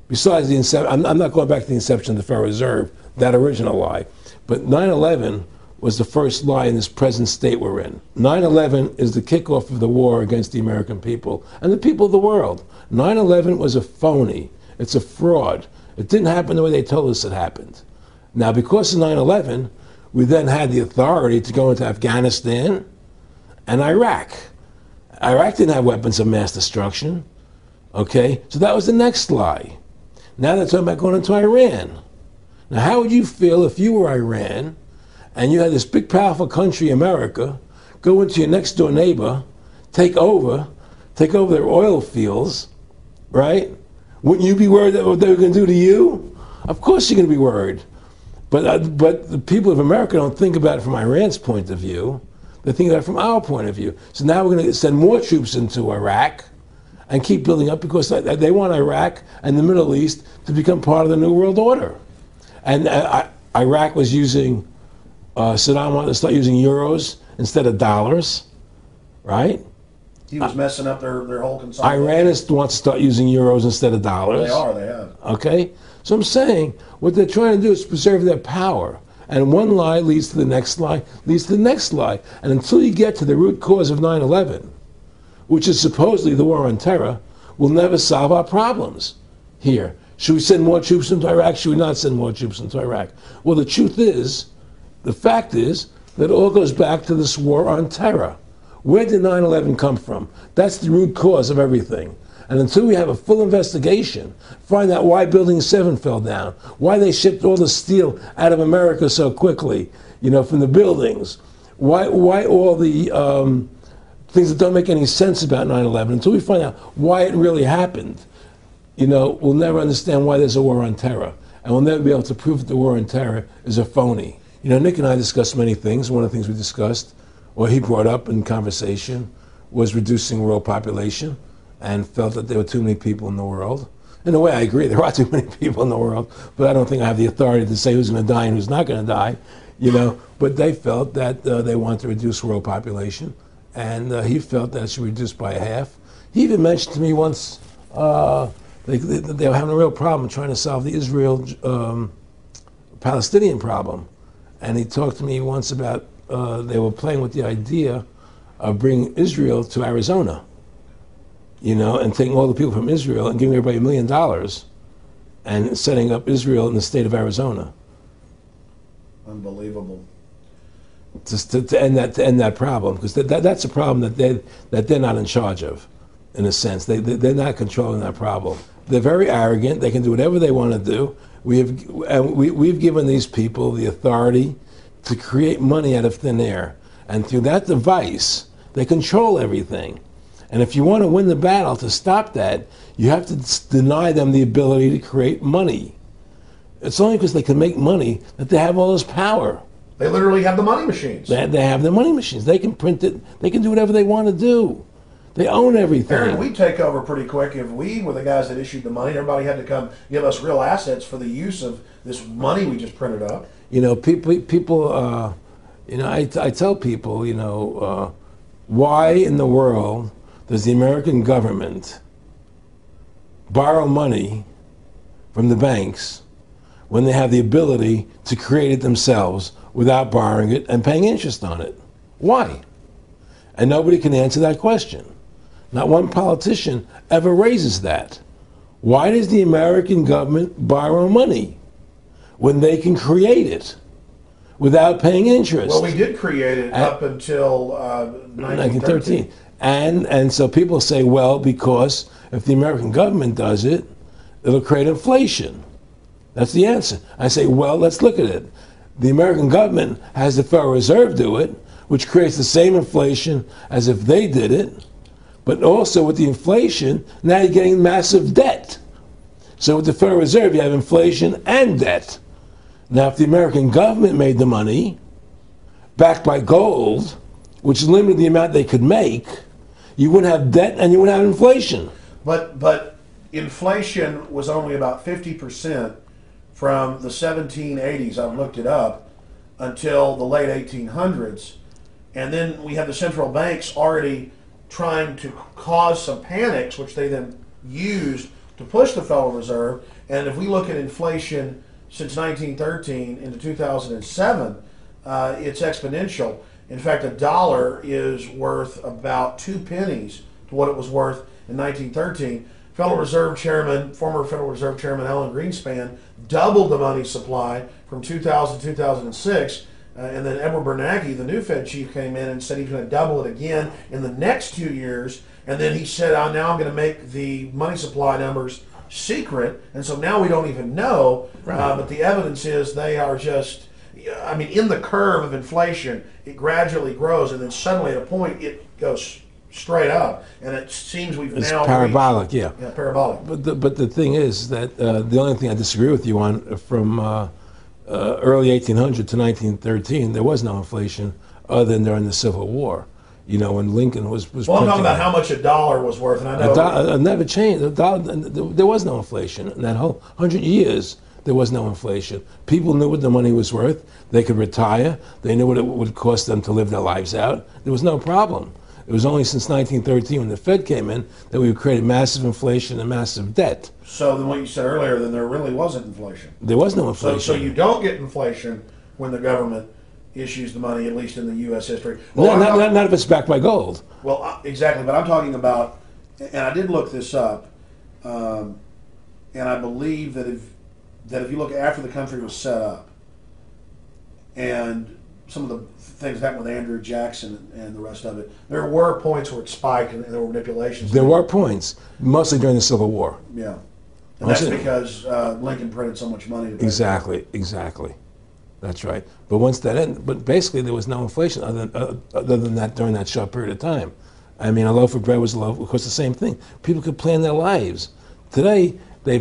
Besides the inception, I'm not going back to the inception of the Federal Reserve, that original lie. But 9/11 was the first lie in this present state we're in. 9/11 is the kickoff of the war against the American people and the people of the world. 9/11 was a phony. It's a fraud. It didn't happen the way they told us it happened. Now, because of 9/11, we then had the authority to go into Afghanistan and Iraq. Iraq didn't have weapons of mass destruction. Okay, so that was the next lie. Now they're talking about going into Iran. Now, how would you feel if you were Iran and you had this big, powerful country, America, go into your next door neighbor, take over their oil fields, right? Wouldn't you be worried that what they were going to do to you? Of course you're going to be worried. But the people of America don't think about it from Iran's point of view. They think about it from our point of view. So now we're going to send more troops into Iraq and keep building up because they want Iraq and the Middle East to become part of the New World Order. And Iraq was using, Saddam wanted to start using euros instead of dollars, right? He was messing up their whole consolidation. Iran wants to start using euros instead of dollars. They have. Okay? So I'm saying what they're trying to do is preserve their power. And one lie leads to the next lie, leads to the next lie. And until you get to the root cause of 9/11, which is supposedly the war on terror, we'll never solve our problems here. Should we send more troops into Iraq? Should we not send more troops into Iraq? Well, the truth is, the fact is, that it all goes back to this war on terror. Where did 9/11 come from? That's the root cause of everything. And until we have a full investigation, find out why Building 7 fell down, why they shipped all the steel out of America so quickly, you know, from the buildings, why all the things that don't make any sense about 9/11, until we find out why it really happened, you know, we'll never understand why there's a war on terror. And we'll never be able to prove that the war on terror is a phony. You know, Nick and I discussed many things. One of the things we discussed, or he brought up in conversation, was reducing world population, and felt that there were too many people in the world. In a way, I agree, there are too many people in the world, but I don't think I have the authority to say who's going to die and who's not going to die, you know. But they felt that they wanted to reduce world population, and he felt that it should be reduced by half. He even mentioned to me once they were having a real problem trying to solve the Israel-Palestinian problem. And he talked to me once about they were playing with the idea of bringing Israel to Arizona, you know, and taking all the people from Israel and giving everybody $1 million, and setting up Israel in the state of Arizona. Unbelievable. To end that problem, because that's a problem that they're not in charge of, in a sense. They're not controlling that problem. They're very arrogant. They can do whatever they want to do. We've given these people the authority to create money out of thin air, and through that device, they control everything. And if you want to win the battle to stop that, you have to deny them the ability to create money. It's only because they can make money that they have all this power. They literally have the money machines. They have the money machines. They can print it. They can do whatever they want to do. They own everything. Aaron, we'd take over pretty quick if we were the guys that issued the money. Everybody had to come give us real assets for the use of this money we just printed up. You know, people you know, I tell people, you know, why in the world does the American government borrow money from the banks when they have the ability to create it themselves without borrowing it and paying interest on it? Why? And nobody can answer that question. Not one politician ever raises that. Why does the American government borrow money when they can create it without paying interest? Well, we did create it up until 1913. And so people say, well, because if the American government does it, it'll create inflation. That's the answer. I say, well, let's look at it. The American government has the Federal Reserve do it, which creates the same inflation as if they did it. But also with the inflation, now you're getting massive debt. So with the Federal Reserve, you have inflation and debt. Now, if the American government made the money, backed by gold, which limited the amount they could make, you wouldn't have debt and you wouldn't have inflation. But inflation was only about 50% from the 1780s, I've looked it up, until the late 1800s. And then we had the central banks already trying to cause some panics, which they then used to push the Federal Reserve. And if we look at inflation since 1913 into 2007, it's exponential. In fact, a dollar is worth about 2 pennies to what it was worth in 1913. Federal Reserve Chairman, former Federal Reserve Chairman Alan Greenspan, doubled the money supply from 2000 to 2006. And then Edward Bernanke, the new Fed chief, came in and said he's going to double it again in the next 2 years. And then he said, now I'm going to make the money supply numbers secret. And so now we don't even know. Right. But the evidence is they are just, I mean, in the curve of inflation, it gradually grows. And then suddenly at a point, it goes straight up. And it seems we've It's now parabolic, reached, yeah, parabolic. But the thing is that the only thing I disagree with you on from early 1800 to 1913, there was no inflation other than during the Civil War. You know, when Lincoln was Well, I'm talking about how much a dollar was worth, and I know never changed. There was no inflation in that whole 100 years. There was no inflation. People knew what the money was worth. They could retire. They knew what it would cost them to live their lives out. There was no problem. It was only since 1913, when the Fed came in, that we created massive inflation and massive debt. So then what you said earlier, then there really wasn't inflation. There was no inflation. So you don't get inflation when the government issues the money, at least in the U.S. history. Well, not if it's backed by gold. Well, exactly. But I'm talking about, and I did look this up, and I believe that if you look after the country was set up, and some of the things that happened with Andrew Jackson and the rest of it, there were points where it spiked and there were manipulations. There were points, mostly during the Civil War. Yeah. And that's because Lincoln printed so much money. Exactly. That's right. But once that ended, but basically there was no inflation other than that during that short period of time. I mean, a loaf of bread was a loaf. Of course, the same thing. People could plan their lives. Today, they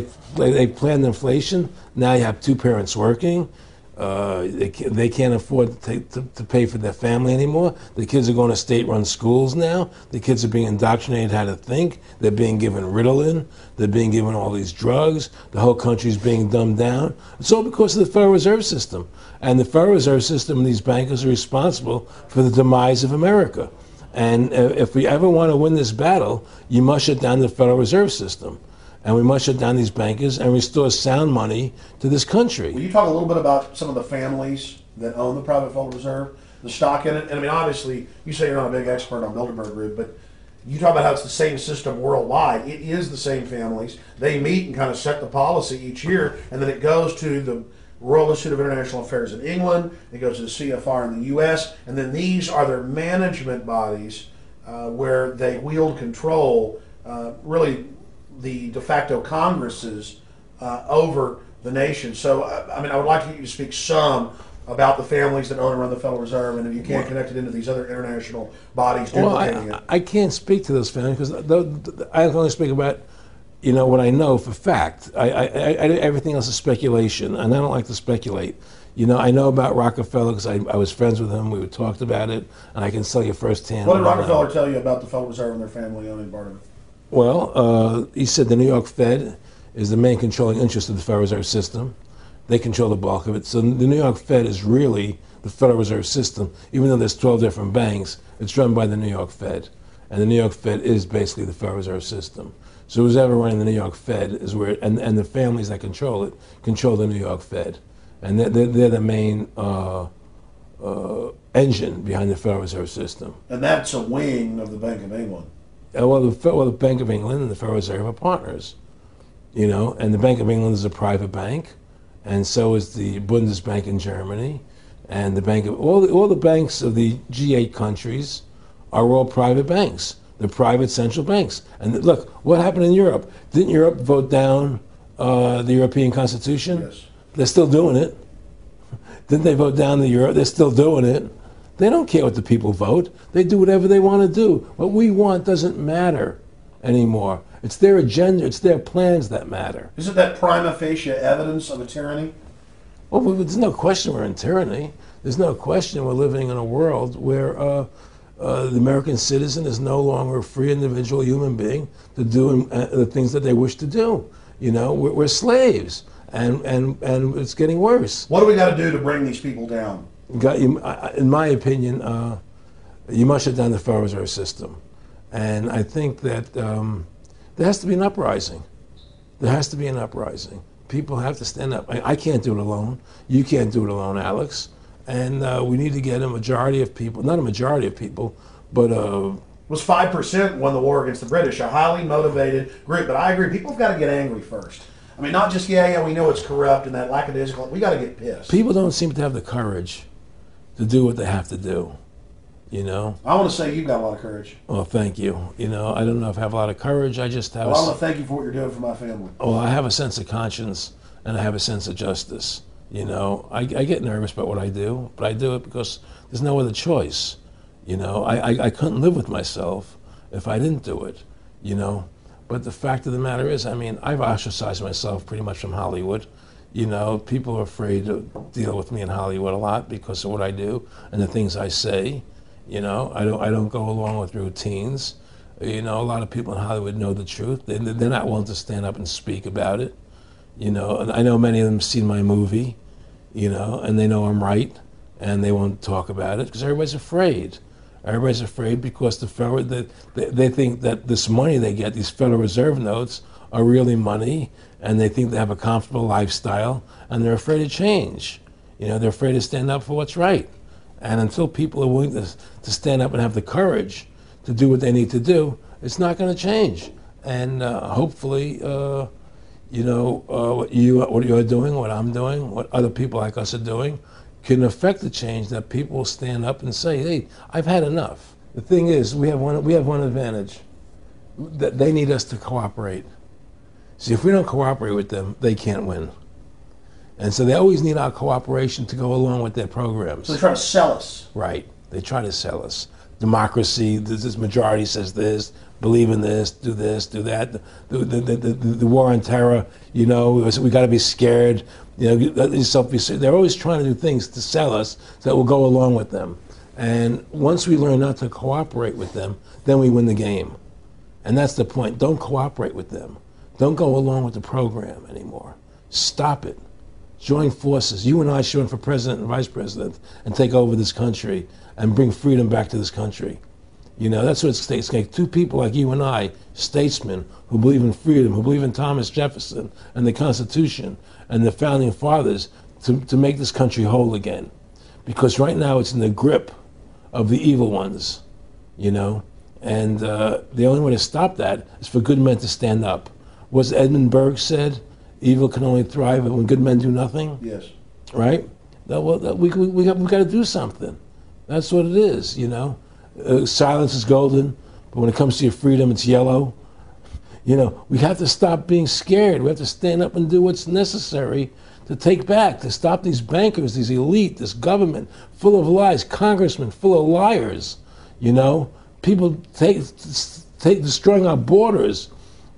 planned inflation. Now you have two parents working. They can't afford to pay for their family anymore. The kids are going to state-run schools now. The kids are being indoctrinated how to think. They're being given Ritalin. They're being given all these drugs. The whole country's being dumbed down. It's all because of the Federal Reserve System. And the Federal Reserve System and these bankers are responsible for the demise of America. And if we ever want to win this battle, you must shut down the Federal Reserve System. And we must shut down these bankers and restore sound money to this country. Will you talk a little bit about some of the families that own the private Federal Reserve, the stock in it? And I mean, obviously, you say you're not a big expert on Bilderberg Group, but you talk about how it's the same system worldwide. It is the same families. They meet and kind of set the policy each year, and then it goes to the Royal Institute of International Affairs in England, it goes to the CFR in the U.S., and then these are their management bodies where they wield control, really the de facto Congresses over the nation. So, I mean, I would like you to speak some about the families that own and run the Federal Reserve, and if you can't connect it into these other international bodies duplicating it. I can't speak to those families because I can only speak about what I know for fact. Everything else is speculation, and I don't like to speculate. I know about Rockefeller because I was friends with him. We talked about it, and I can tell you firsthand. What did Rockefeller tell you about the Federal Reserve and their family owning part of it? Well, he said the New York Fed is the main controlling interest of the Federal Reserve System. They control the bulk of it. So the New York Fed is really the Federal Reserve System. Even though there's 12 different banks, it's run by the New York Fed. And the New York Fed is basically the Federal Reserve System. So who's ever running the New York Fed is where, and the families that control it, control the New York Fed. And they're the main engine behind the Federal Reserve System. And that's a wing of the Bank of England. Well, the Bank of England and the Federal Reserve are partners. And the Bank of England is a private bank, and so is the Bundesbank in Germany, and the bank of all the banks of the G8 countries are all private banks. They're private central banks. And look, what happened in Europe? Didn't Europe vote down the European Constitution? Yes. They're still doing it. Didn't they vote down the euro? They're still doing it. They don't care what the people vote. They do whatever they want to do. What we want doesn't matter anymore. It's their agenda, it's their plans that matter. Isn't that prima facie evidence of a tyranny? Well, there's no question we're in tyranny. There's no question we're living in a world where the American citizen is no longer a free individual human being to do the things that they wish to do. We're slaves, and it's getting worse. What do we got to do to bring these people down? In my opinion, you must shut down the Federal Reserve System. And I think that there has to be an uprising. There has to be an uprising. People have to stand up. I can't do it alone. You can't do it alone, Alex. And we need to get a majority of people, not a majority of people, but... It was 5% won the war against the British, a highly motivated group. But I agree, people have got to get angry first. I mean, not just, yeah, we know it's corrupt and that lackadaisical. We got to get pissed. People don't seem to have the courage to do what they have to do. I want to say you've got a lot of courage. Well, thank you. I don't know if I have a lot of courage. I just have. Well, I want to thank you for what you're doing for my family. Well, I have a sense of conscience and I have a sense of justice. I get nervous about what I do, but I do it because there's no other choice. I couldn't live with myself if I didn't do it. But the fact of the matter is, I've ostracized myself pretty much from Hollywood. People are afraid to deal with me in Hollywood a lot because of what I do and the things I say. I don't go along with routines. A lot of people in Hollywood know the truth. They're not willing to stand up and speak about it. And I know many of them have seen my movie, and they know I'm right, and they won't talk about it because everybody's afraid. Everybody's afraid because they think that this money they get, these Federal Reserve notes, are really money, and they think they have a comfortable lifestyle, and they're afraid of change. They're afraid to stand up for what's right. And until people are willing to stand up and have the courage to do what they need to do, it's not going to change. And hopefully, what you're doing, what I'm doing, what other people like us are doing, can affect the change that people will stand up and say, hey, I've had enough. The thing is, we have one advantage. That they need us to cooperate. See, if we don't cooperate with them, they can't win. And so they always need our cooperation to go along with their programs. So they try to sell us. Right. They try to sell us. Democracy, this majority says this, believe in this, do that. The war on terror, we got to be scared. They're always trying to do things to sell us so that we'll go along with them. And once we learn not to cooperate with them, then we win the game. And that's the point. Don't cooperate with them. Don't go along with the program anymore. Stop it. Join forces. You and I should run for president and vice president and take over this country and bring freedom back to this country. That's what it's going to take. Two people like you and I, statesmen who believe in freedom, who believe in Thomas Jefferson and the Constitution and the founding fathers to make this country whole again. Because right now it's in the grip of the evil ones, And the only way to stop that is for good men to stand up. What's Edmund Burke said? Evil can only thrive when good men do nothing. Yes. Right? We got to do something. That's what it is, you know. Silence is golden, but when it comes to your freedom, it's yellow. You know, we have to stop being scared. We have to stand up and do what's necessary to take back, to stop these bankers, these elite, this government full of lies, congressmen full of liars, you know. People destroying our borders,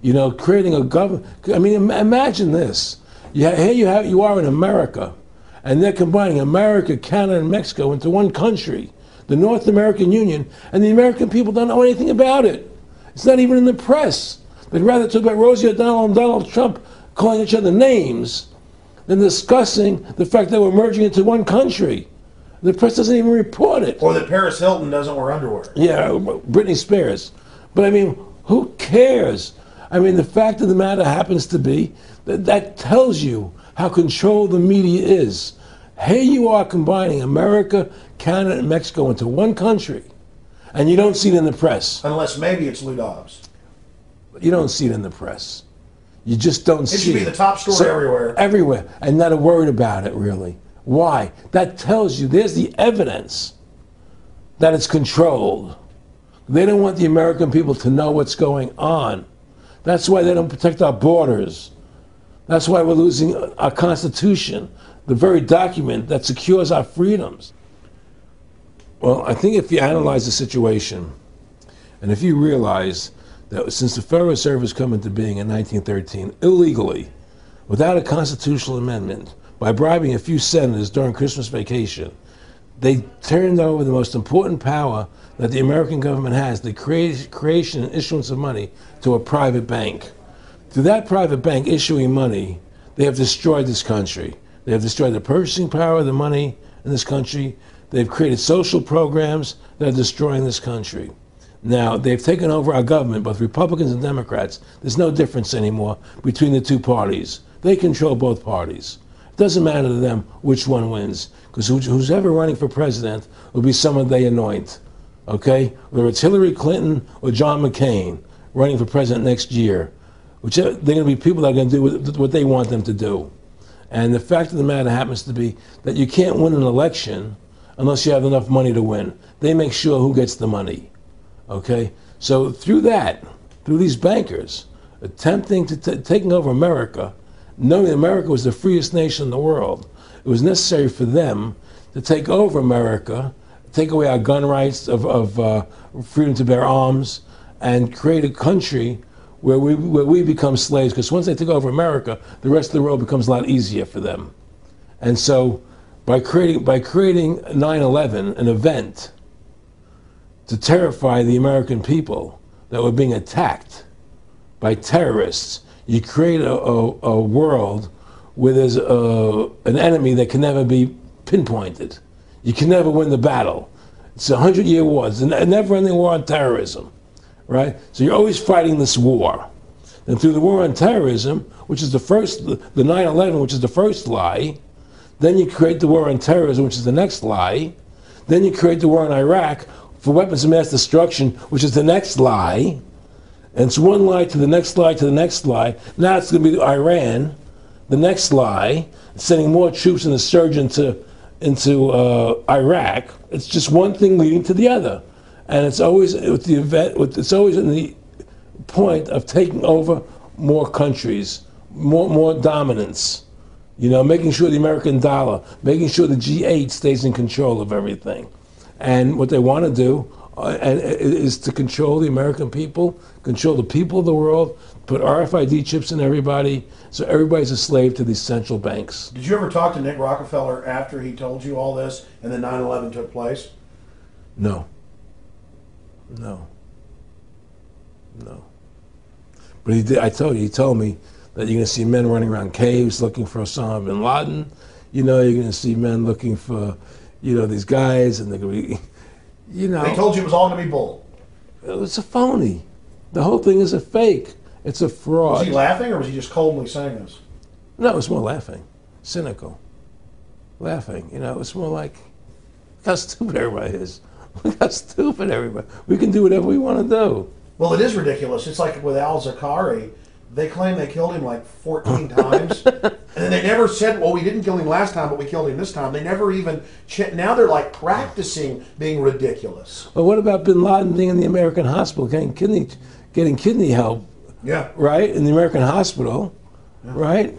you know, creating a government. I mean, imagine this. Here you are in America, and they're combining America, Canada, and Mexico into one country, the North American Union, and the American people don't know anything about it. It's not even in the press. They'd rather talk about Rosie O'Donnell and Donald Trump calling each other names than discussing the fact that we're merging into one country. The press doesn't even report it. Or that Paris Hilton doesn't wear underwear. Yeah, Britney Spears. But I mean, who cares? I mean, the fact of the matter happens to be that tells you how controlled the media is. Here you are combining America, Canada, and Mexico into one country, and you don't see it in the press. Unless maybe it's Lou Dobbs. You don't see it in the press. You just don't see it. It should be the top story everywhere. Everywhere, and not a word about it, really. Why? That tells you, there's the evidence that it's controlled. They don't want the American people to know what's going on. That's why they don't protect our borders. That's why we're losing our Constitution, the very document that secures our freedoms. Well, I think if you analyze the situation, and if you realize that since the Federal Reserve has come into being in 1913, illegally, without a constitutional amendment, by bribing a few senators during Christmas vacation, they turned over the most important power that the American government has, the creation and issuance of money, to a private bank. Through that private bank issuing money, they have destroyed this country. They have destroyed the purchasing power of the money in this country. They've created social programs that are destroying this country. Now, they've taken over our government, both Republicans and Democrats. There's no difference anymore between the two parties. They control both parties. It doesn't matter to them which one wins, because who's ever running for president will be someone they anoint, okay? Whether it's Hillary Clinton or John McCain running for president next year, they're going to be people that are going to do what they want them to do. And the fact of the matter happens to be that you can't win an election unless you have enough money to win. They make sure who gets the money, okay? So through these bankers attempting to taking over America, knowing that America was the freest nation in the world, it was necessary for them to take over America, take away our gun rights of freedom to bear arms, and create a country where we become slaves. Because once they take over America, the rest of the world becomes a lot easier for them. And so, by creating 9/11, an event to terrify the American people that were being attacked by terrorists, you create a world where there's an enemy that can never be pinpointed. You can never win the battle. It's a 100-year war. It's a never-ending war on terrorism, right? So you're always fighting this war. And through the war on terrorism, which is the 9/11, which is the first lie, then you create the war on terrorism, which is the next lie. Then you create the war in Iraq for weapons of mass destruction, which is the next lie. And it's one lie to the next lie to the next lie. Now it's going to be Iran, the next lie, sending more troops and a surge into Iraq. It's just one thing leading to the other, and it's always with the event. It's always in the point of taking over more countries, more dominance. You know, making sure the American dollar, making sure the G8 stays in control of everything, and what they want to do is to control the American people, control the people of the world, put RFID chips in everybody, so everybody's a slave to these central banks. Did you ever talk to Nick Rockefeller after he told you all this and then 9/11 took place? No. But he did. I told you. He told me that you're going to see men running around caves looking for Osama bin Laden. You know, you're going to see men looking for, these guys, and they're going to be, They told you it was all going to be bull. It's a phony. The whole thing is a fake. It's a fraud. Was he laughing, or was he just coldly saying this? No, it's more laughing. Cynical. Laughing. It's more like how stupid everybody is. Look how stupid everybody. We can do whatever we want to do. Well, it is ridiculous. It's like with Al-Zakari. They claim they killed him like 14 times. And then they never said, well, we didn't kill him last time, but we killed him this time. They never even... Now they're like practicing being ridiculous. Well, what about Bin Laden being in the American hospital, getting kidney help? Yeah. Right? In the American hospital. Yeah. Right?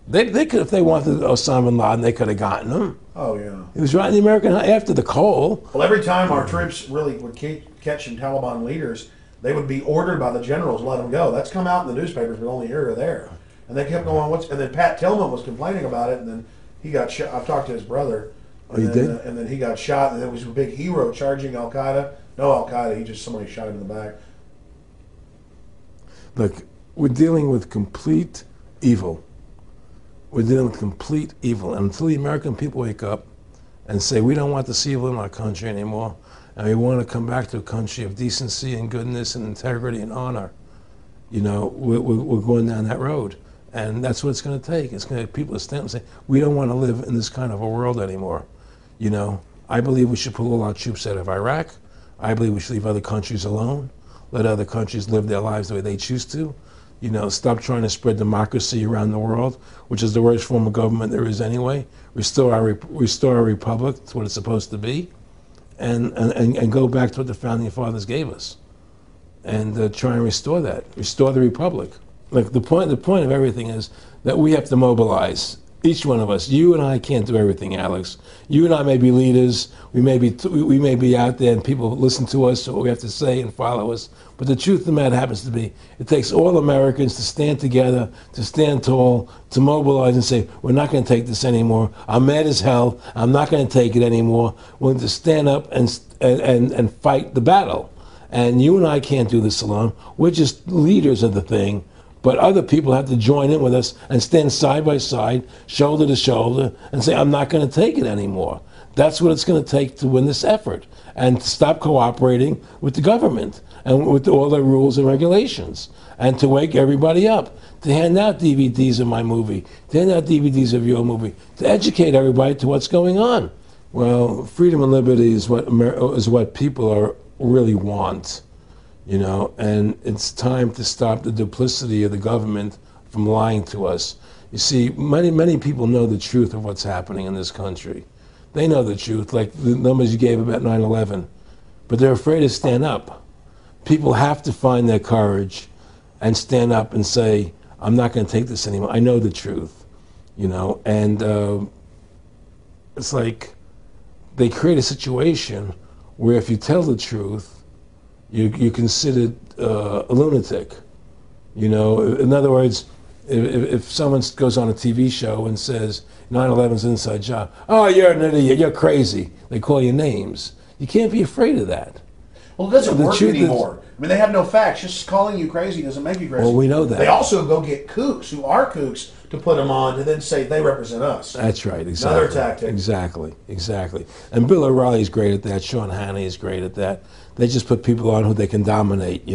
They could, if they wanted Osama bin Laden, they could have gotten him. Oh, yeah. He was right in the American, after the Cole. Well, every time our troops really would catch some Taliban leaders, they would be ordered by the generals to let them go. That's come out in the newspapers, but only here or there. And they kept going, and then Pat Tillman was complaining about it, and then he got shot. I've talked to his brother. Oh, you did? And then he got shot, and there was a big hero charging Al-Qaeda. No Al-Qaeda, somebody shot him in the back. Look, we're dealing with complete evil. We're dealing with complete evil. And until the American people wake up and say, we don't want this evil in our country anymore, and we want to come back to a country of decency and goodness and integrity and honor, we're going down that road. And that's what it's going to take. It's going to people to stand up and say, we don't want to live in this kind of a world anymore. I believe we should pull all our troops out of Iraq. I believe we should leave other countries alone. Let other countries live their lives the way they choose to. Stop trying to spread democracy around the world, which is the worst form of government there is anyway. Restore our republic to what it's supposed to be, and go back to what the founding fathers gave us, and try and restore that. Restore the republic. Like the point of everything is that we have to mobilize. Each one of us. You and I can't do everything, Alex. You and I may be leaders. We may be out there, and people listen to us, what we have to say, and follow us. But the truth of the matter happens to be, it takes all Americans to stand together, to stand tall, to mobilize and say, we're not going to take this anymore. I'm mad as hell. I'm not going to take it anymore. We're going to stand up and fight the battle. And you and I can't do this alone. We're just leaders of the thing. But other people have to join in with us and stand side by side, shoulder to shoulder, and say, I'm not going to take it anymore. That's what it's going to take to win this effort, and to stop cooperating with the government and with all their rules and regulations, and to wake everybody up, to hand out DVDs of my movie, to hand out DVDs of your movie, to educate everybody to what's going on. Well, freedom and liberty is what people really want. And it's time to stop the duplicity of the government from lying to us. You see, many people know the truth of what's happening in this country. They know the truth, like the numbers you gave about 9/11, but they're afraid to stand up. People have to find their courage and stand up and say, I'm not going to take this anymore. I know the truth, and it's like they create a situation where if you tell the truth, you're considered a lunatic. In other words, if someone goes on a TV show and says 9/11's an inside job, oh, you're an idiot, you're crazy. They call you names. You can't be afraid of that. Well, it doesn't work anymore. They have no facts. Just calling you crazy doesn't make you crazy. Well, we know that. They also go get kooks who are kooks to put them on to then say they represent us. That's right, exactly. Another tactic. Exactly. And Bill O'Reilly's great at that. Sean Hannity is great at that. They just put people on who they can dominate,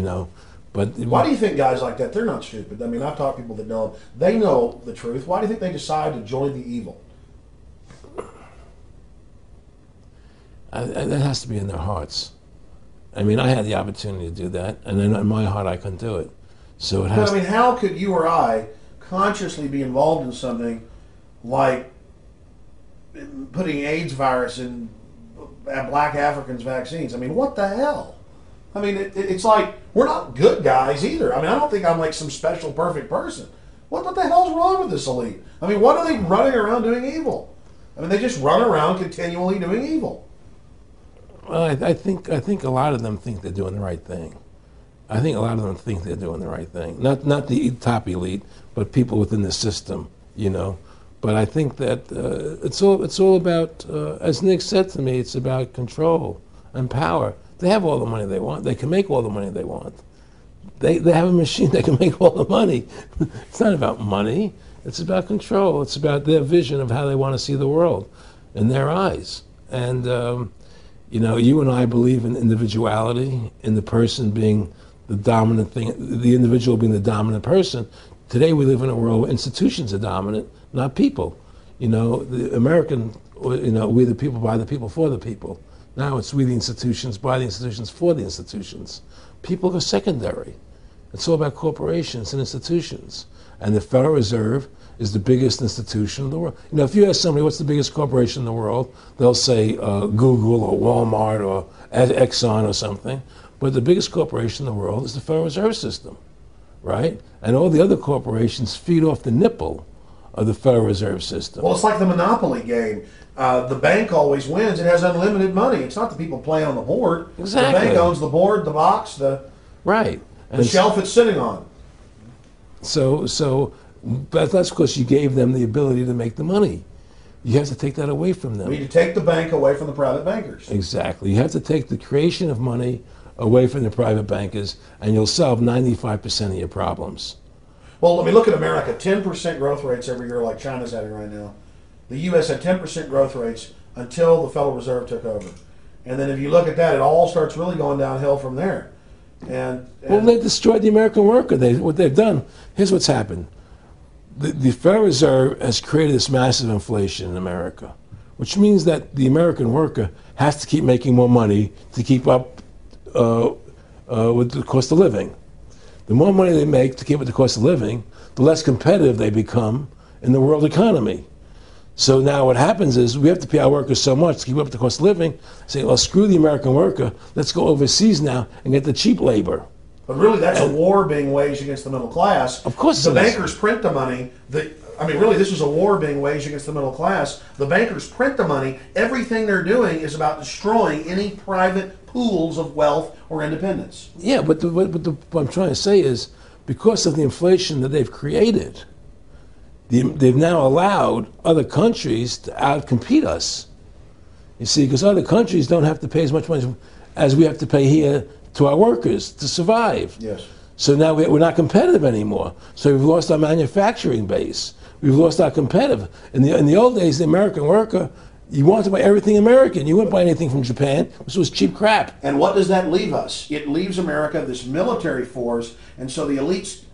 But why do you think guys like that, they're not stupid? I've talked to people that know. They know the truth. Why do you think they decide to join the evil? That has to be in their hearts. I had the opportunity to do that, and then in my heart I couldn't do it. So it has. How could you or I consciously be involved in something like putting AIDS virus in black Africans' vaccines? What the hell? It's like we're not good guys either. I don't think I'm like some special perfect person. What the hell's wrong with this elite? What are they running around doing evil? They just run around continually doing evil. Well, I think a lot of them think they're doing the right thing. I think a lot of them think they're doing the right thing. Not the top elite, but people within the system, But I think that it's all about, as Nick said to me, it's about control and power. They have all the money they want. They can make all the money they want. They have a machine that can make all the money. It's not about money. It's about control. It's about their vision of how they want to see the world in their eyes. And you and I believe in individuality, in the person being the dominant thing, the individual being the dominant person. Today we live in a world where institutions are dominant, not people. The American, we the people, by the people, for the people. Now it's we the institutions, by the institutions, for the institutions. People are secondary. It's all about corporations and institutions. And the Federal Reserve is the biggest institution in the world. You know, if you ask somebody what's the biggest corporation in the world, they'll say Google or Walmart or Exxon or something. But the biggest corporation in the world is the Federal Reserve System, right? And all the other corporations feed off the nipple of the Federal Reserve System. Well, it's like the Monopoly game. The bank always wins. It has unlimited money. It's not the people playing on the board. Exactly. The bank owns the board, the box, the Right. the shelf it's sitting on. But that's because you gave them the ability to make the money. You have to take that away from them. We need to take the bank away from the private bankers. Exactly. You have to take the creation of money away from the private bankers, and you'll solve 95% of your problems. Well, let me look at America. 10% growth rates every year like China's having right now. The U.S. had 10% growth rates until the Federal Reserve took over. And then if you look at that, it all starts really going downhill from there. Well, they destroyed the American worker. What they've done, here's what's happened. The Federal Reserve has created this massive inflation in America, which means that the American worker has to keep making more money to keep up with the cost of living. The more money they make to keep up with the cost of living, the less competitive they become in the world economy. So now what happens is we have to pay our workers so much to keep up with the cost of living, say, well, screw the American worker, let's go overseas now and get the cheap labor. But really, that's a war being waged against the middle class. Of course the bankers print the money. Really, this is a war being waged against the middle class. The bankers print the money. Everything they're doing is about destroying any private pools of wealth or independence. Yeah, but what I'm trying to say is because of the inflation that they've created, they've now allowed other countries to outcompete us. You see, because other countries don't have to pay as much money as we have to pay here to our workers to survive. Yes. So now we're not competitive anymore. So we've lost our manufacturing base. We've lost our competitive. In the old days, the American worker, you wanted to buy everything American. You wouldn't buy anything from Japan, which was cheap crap. And what does that leave us? It leaves America this military force, and so the elite's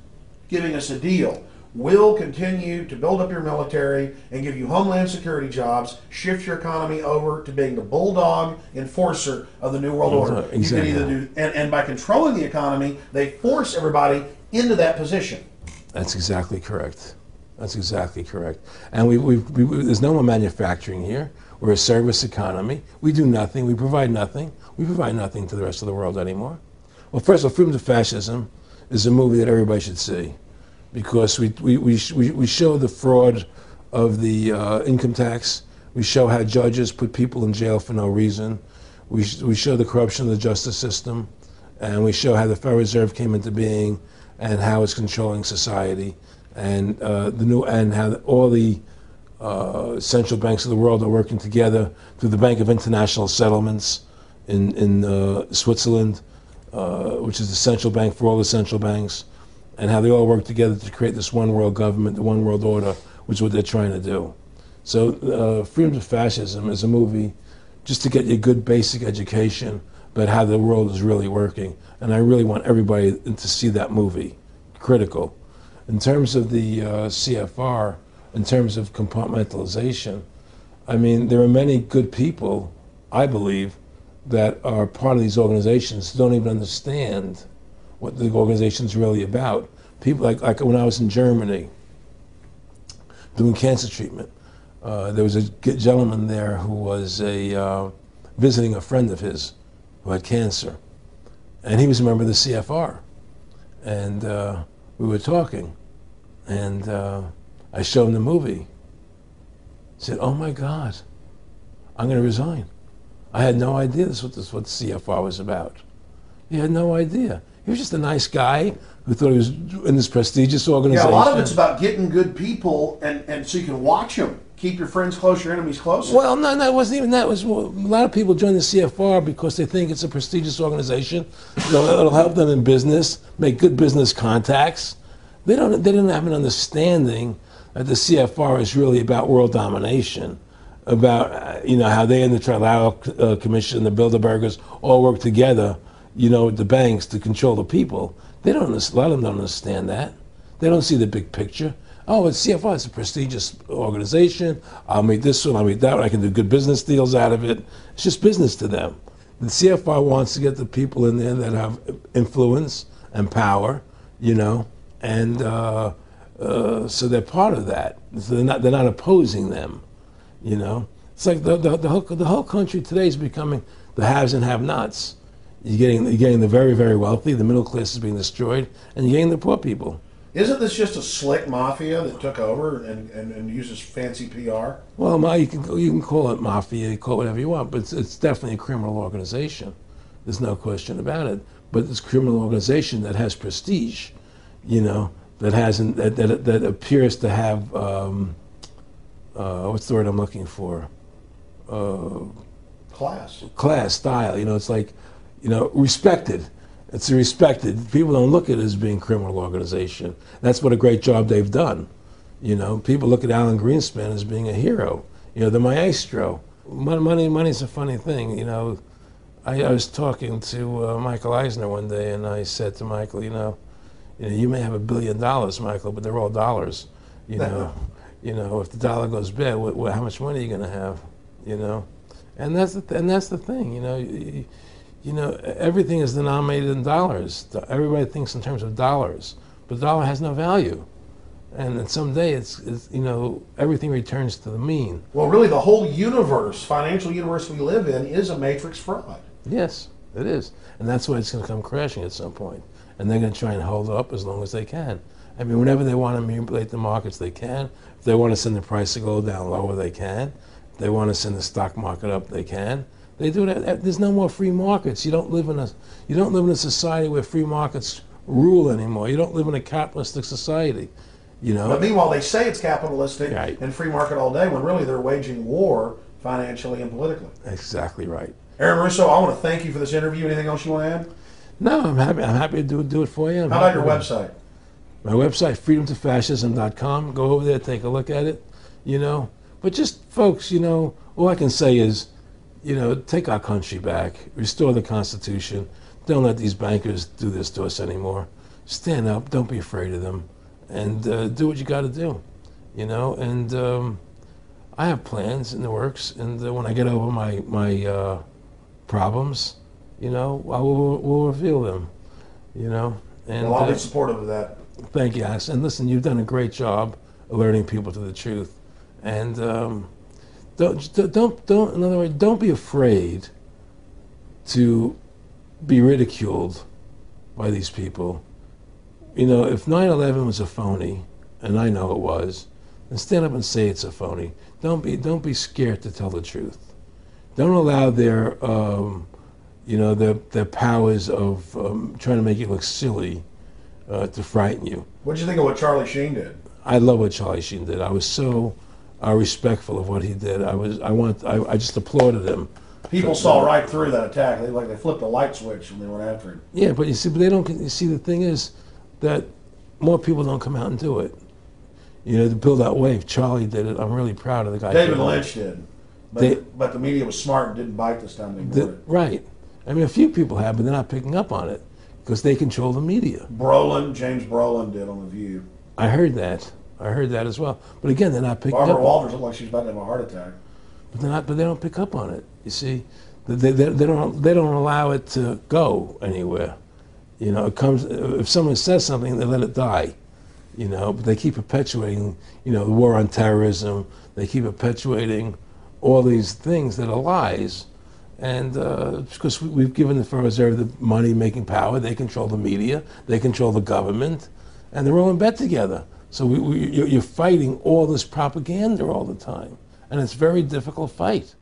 giving us a deal. We'll continue to build up your military and give you homeland security jobs, shift your economy over to being the bulldog enforcer of the New World Order. Exactly. You can either do, and by controlling the economy, they force everybody into that position. That's exactly correct. That's exactly correct. And there's no more manufacturing here. We're a service economy. We do nothing. We provide nothing. We provide nothing to the rest of the world anymore. Well, first of all, Freedom to Fascism is a movie that everybody should see, because we show the fraud of the income tax. We show how judges put people in jail for no reason. We show the corruption of the justice system, and we show how the Federal Reserve came into being and how it's controlling society, and how all the central banks of the world are working together through the Bank of International Settlements in Switzerland, which is the central bank for all the central banks, and how they all work together to create this one world government, the one world order, which is what they're trying to do. So Freedom to Fascism is a movie just to get you a good basic education about how the world is really working. And I really want everybody to see that movie. Critical. In terms of the CFR, in terms of compartmentalization, I mean, there are many good people, I believe, that are part of these organizations who don't even understand what the organization's really about. People like when I was in Germany doing cancer treatment, there was a gentleman there who was visiting a friend of his who had cancer, and he was a member of the CFR, and we were talking, and I showed him the movie. He said, "Oh my God, I'm going to resign. I had no idea this is what the CFR was about." He had no idea. He was just a nice guy who thought he was in this prestigious organization. Yeah, a lot of it's about getting good people, and so you can watch them. Keep your friends close, your enemies closer. Well, no, it wasn't even that. It was, a lot of people join the CFR because they think it's a prestigious organization. It'll help them in business, make good business contacts. They didn't have an understanding that the CFR is really about world domination, about how they and the Trilateral Commission, the Bilderbergers all work together, with the banks to control the people. A lot of them don't understand that. They don't see the big picture. Oh, it's CFR. It's a prestigious organization. I'll meet this one. I'll meet that one. I can do good business deals out of it. It's just business to them. The CFR wants to get the people in there that have influence and power, you know, and so they're part of that. So they're not opposing them, you know. It's like the whole country today is becoming the haves and have-nots. You're getting the very, very wealthy, the middle class is being destroyed, and you're getting the poor people. Isn't this just a slick mafia that took over and uses fancy PR? Well, you can call it mafia, you call it whatever you want, but it's definitely a criminal organization. There's no question about it. But it's a criminal organization that has prestige, you know, that appears to have what's the word I'm looking for? Class, style. You know, it's like, you know, respected. It's respected. People don't look at it as being a criminal organization. That's what a great job they've done. You know, people look at Alan Greenspan as being a hero. You know, the maestro. Money's a funny thing. You know, I was talking to Michael Eisner one day, and I said to Michael, you may have $1 billion, Michael, but they're all dollars. You know, if the dollar goes bad, how much money are you going to have? You know, and that's the thing. You know, everything is denominated in dollars. Everybody thinks in terms of dollars, but the dollar has no value. And then someday it's you know, everything returns to the mean. Well, really, the whole universe, financial universe we live in, is a matrix fraud. Yes, it is. And that's why it's going to come crashing at some point. And they're going to try and hold it up as long as they can. I mean, whenever they want to manipulate the markets, they can. If they want to send the price to go down lower, they can. If they want to send the stock market up, they can. They do that. There's no more free markets. You don't live in a society where free markets rule anymore. You don't live in a capitalistic society. You know. But meanwhile, they say it's capitalistic right. and free market all day, when really they're waging war financially and politically. Exactly right. Aaron Russo, I want to thank you for this interview. Anything else you want to add? No, I'm happy to do it for you. How about your website? My website, freedomtofascism.com. Go over there, take a look at it. You know, but just folks, you know, all I can say is, you know, take our country back, restore the Constitution. Don't let these bankers do this to us anymore. Stand up. Don't be afraid of them. And do what you got to do, you know. And I have plans in the works, and when I get over my problems, you know, we'll reveal them, you know. And well, I'll be supportive of that. Thank you, Alex. And listen, you've done a great job alerting people to the truth. And don't. In other words, don't be afraid to be ridiculed by these people. You know, if 9/11 was a phony, and I know it was, then stand up and say it's a phony. Don't be scared to tell the truth. Don't allow their you know, their powers of trying to make you look silly to frighten you. What did you think of what Charlie Sheen did? I love what Charlie Sheen did. I was so respectful of what he did. I just applauded him. People saw right through that attack. They flipped a light switch when they went after him. Yeah, but they don't. You see, the thing is that more people don't come out and do it. You know, to build that wave. Charlie did it. I'm really proud of the guy. David Lynch did, but the media was smart and didn't bite this time. They ignored it. Right. I mean, a few people have, but they're not picking up on it because they control the media. James Brolin did on The View. I heard that as well. But again, they're not picking up. Barbara Walters looked like she's about to have a heart attack. But they don't pick up on it. You see, they don't allow it to go anywhere. You know, it comes if someone says something, they let it die. You know, but they keep perpetuating, you know, the war on terrorism. They keep perpetuating all these things that are lies. And because we've given the Federal Reserve the money-making power, they control the media, they control the government, and they're all in bed together. So you're fighting all this propaganda all the time, and it's a very difficult fight.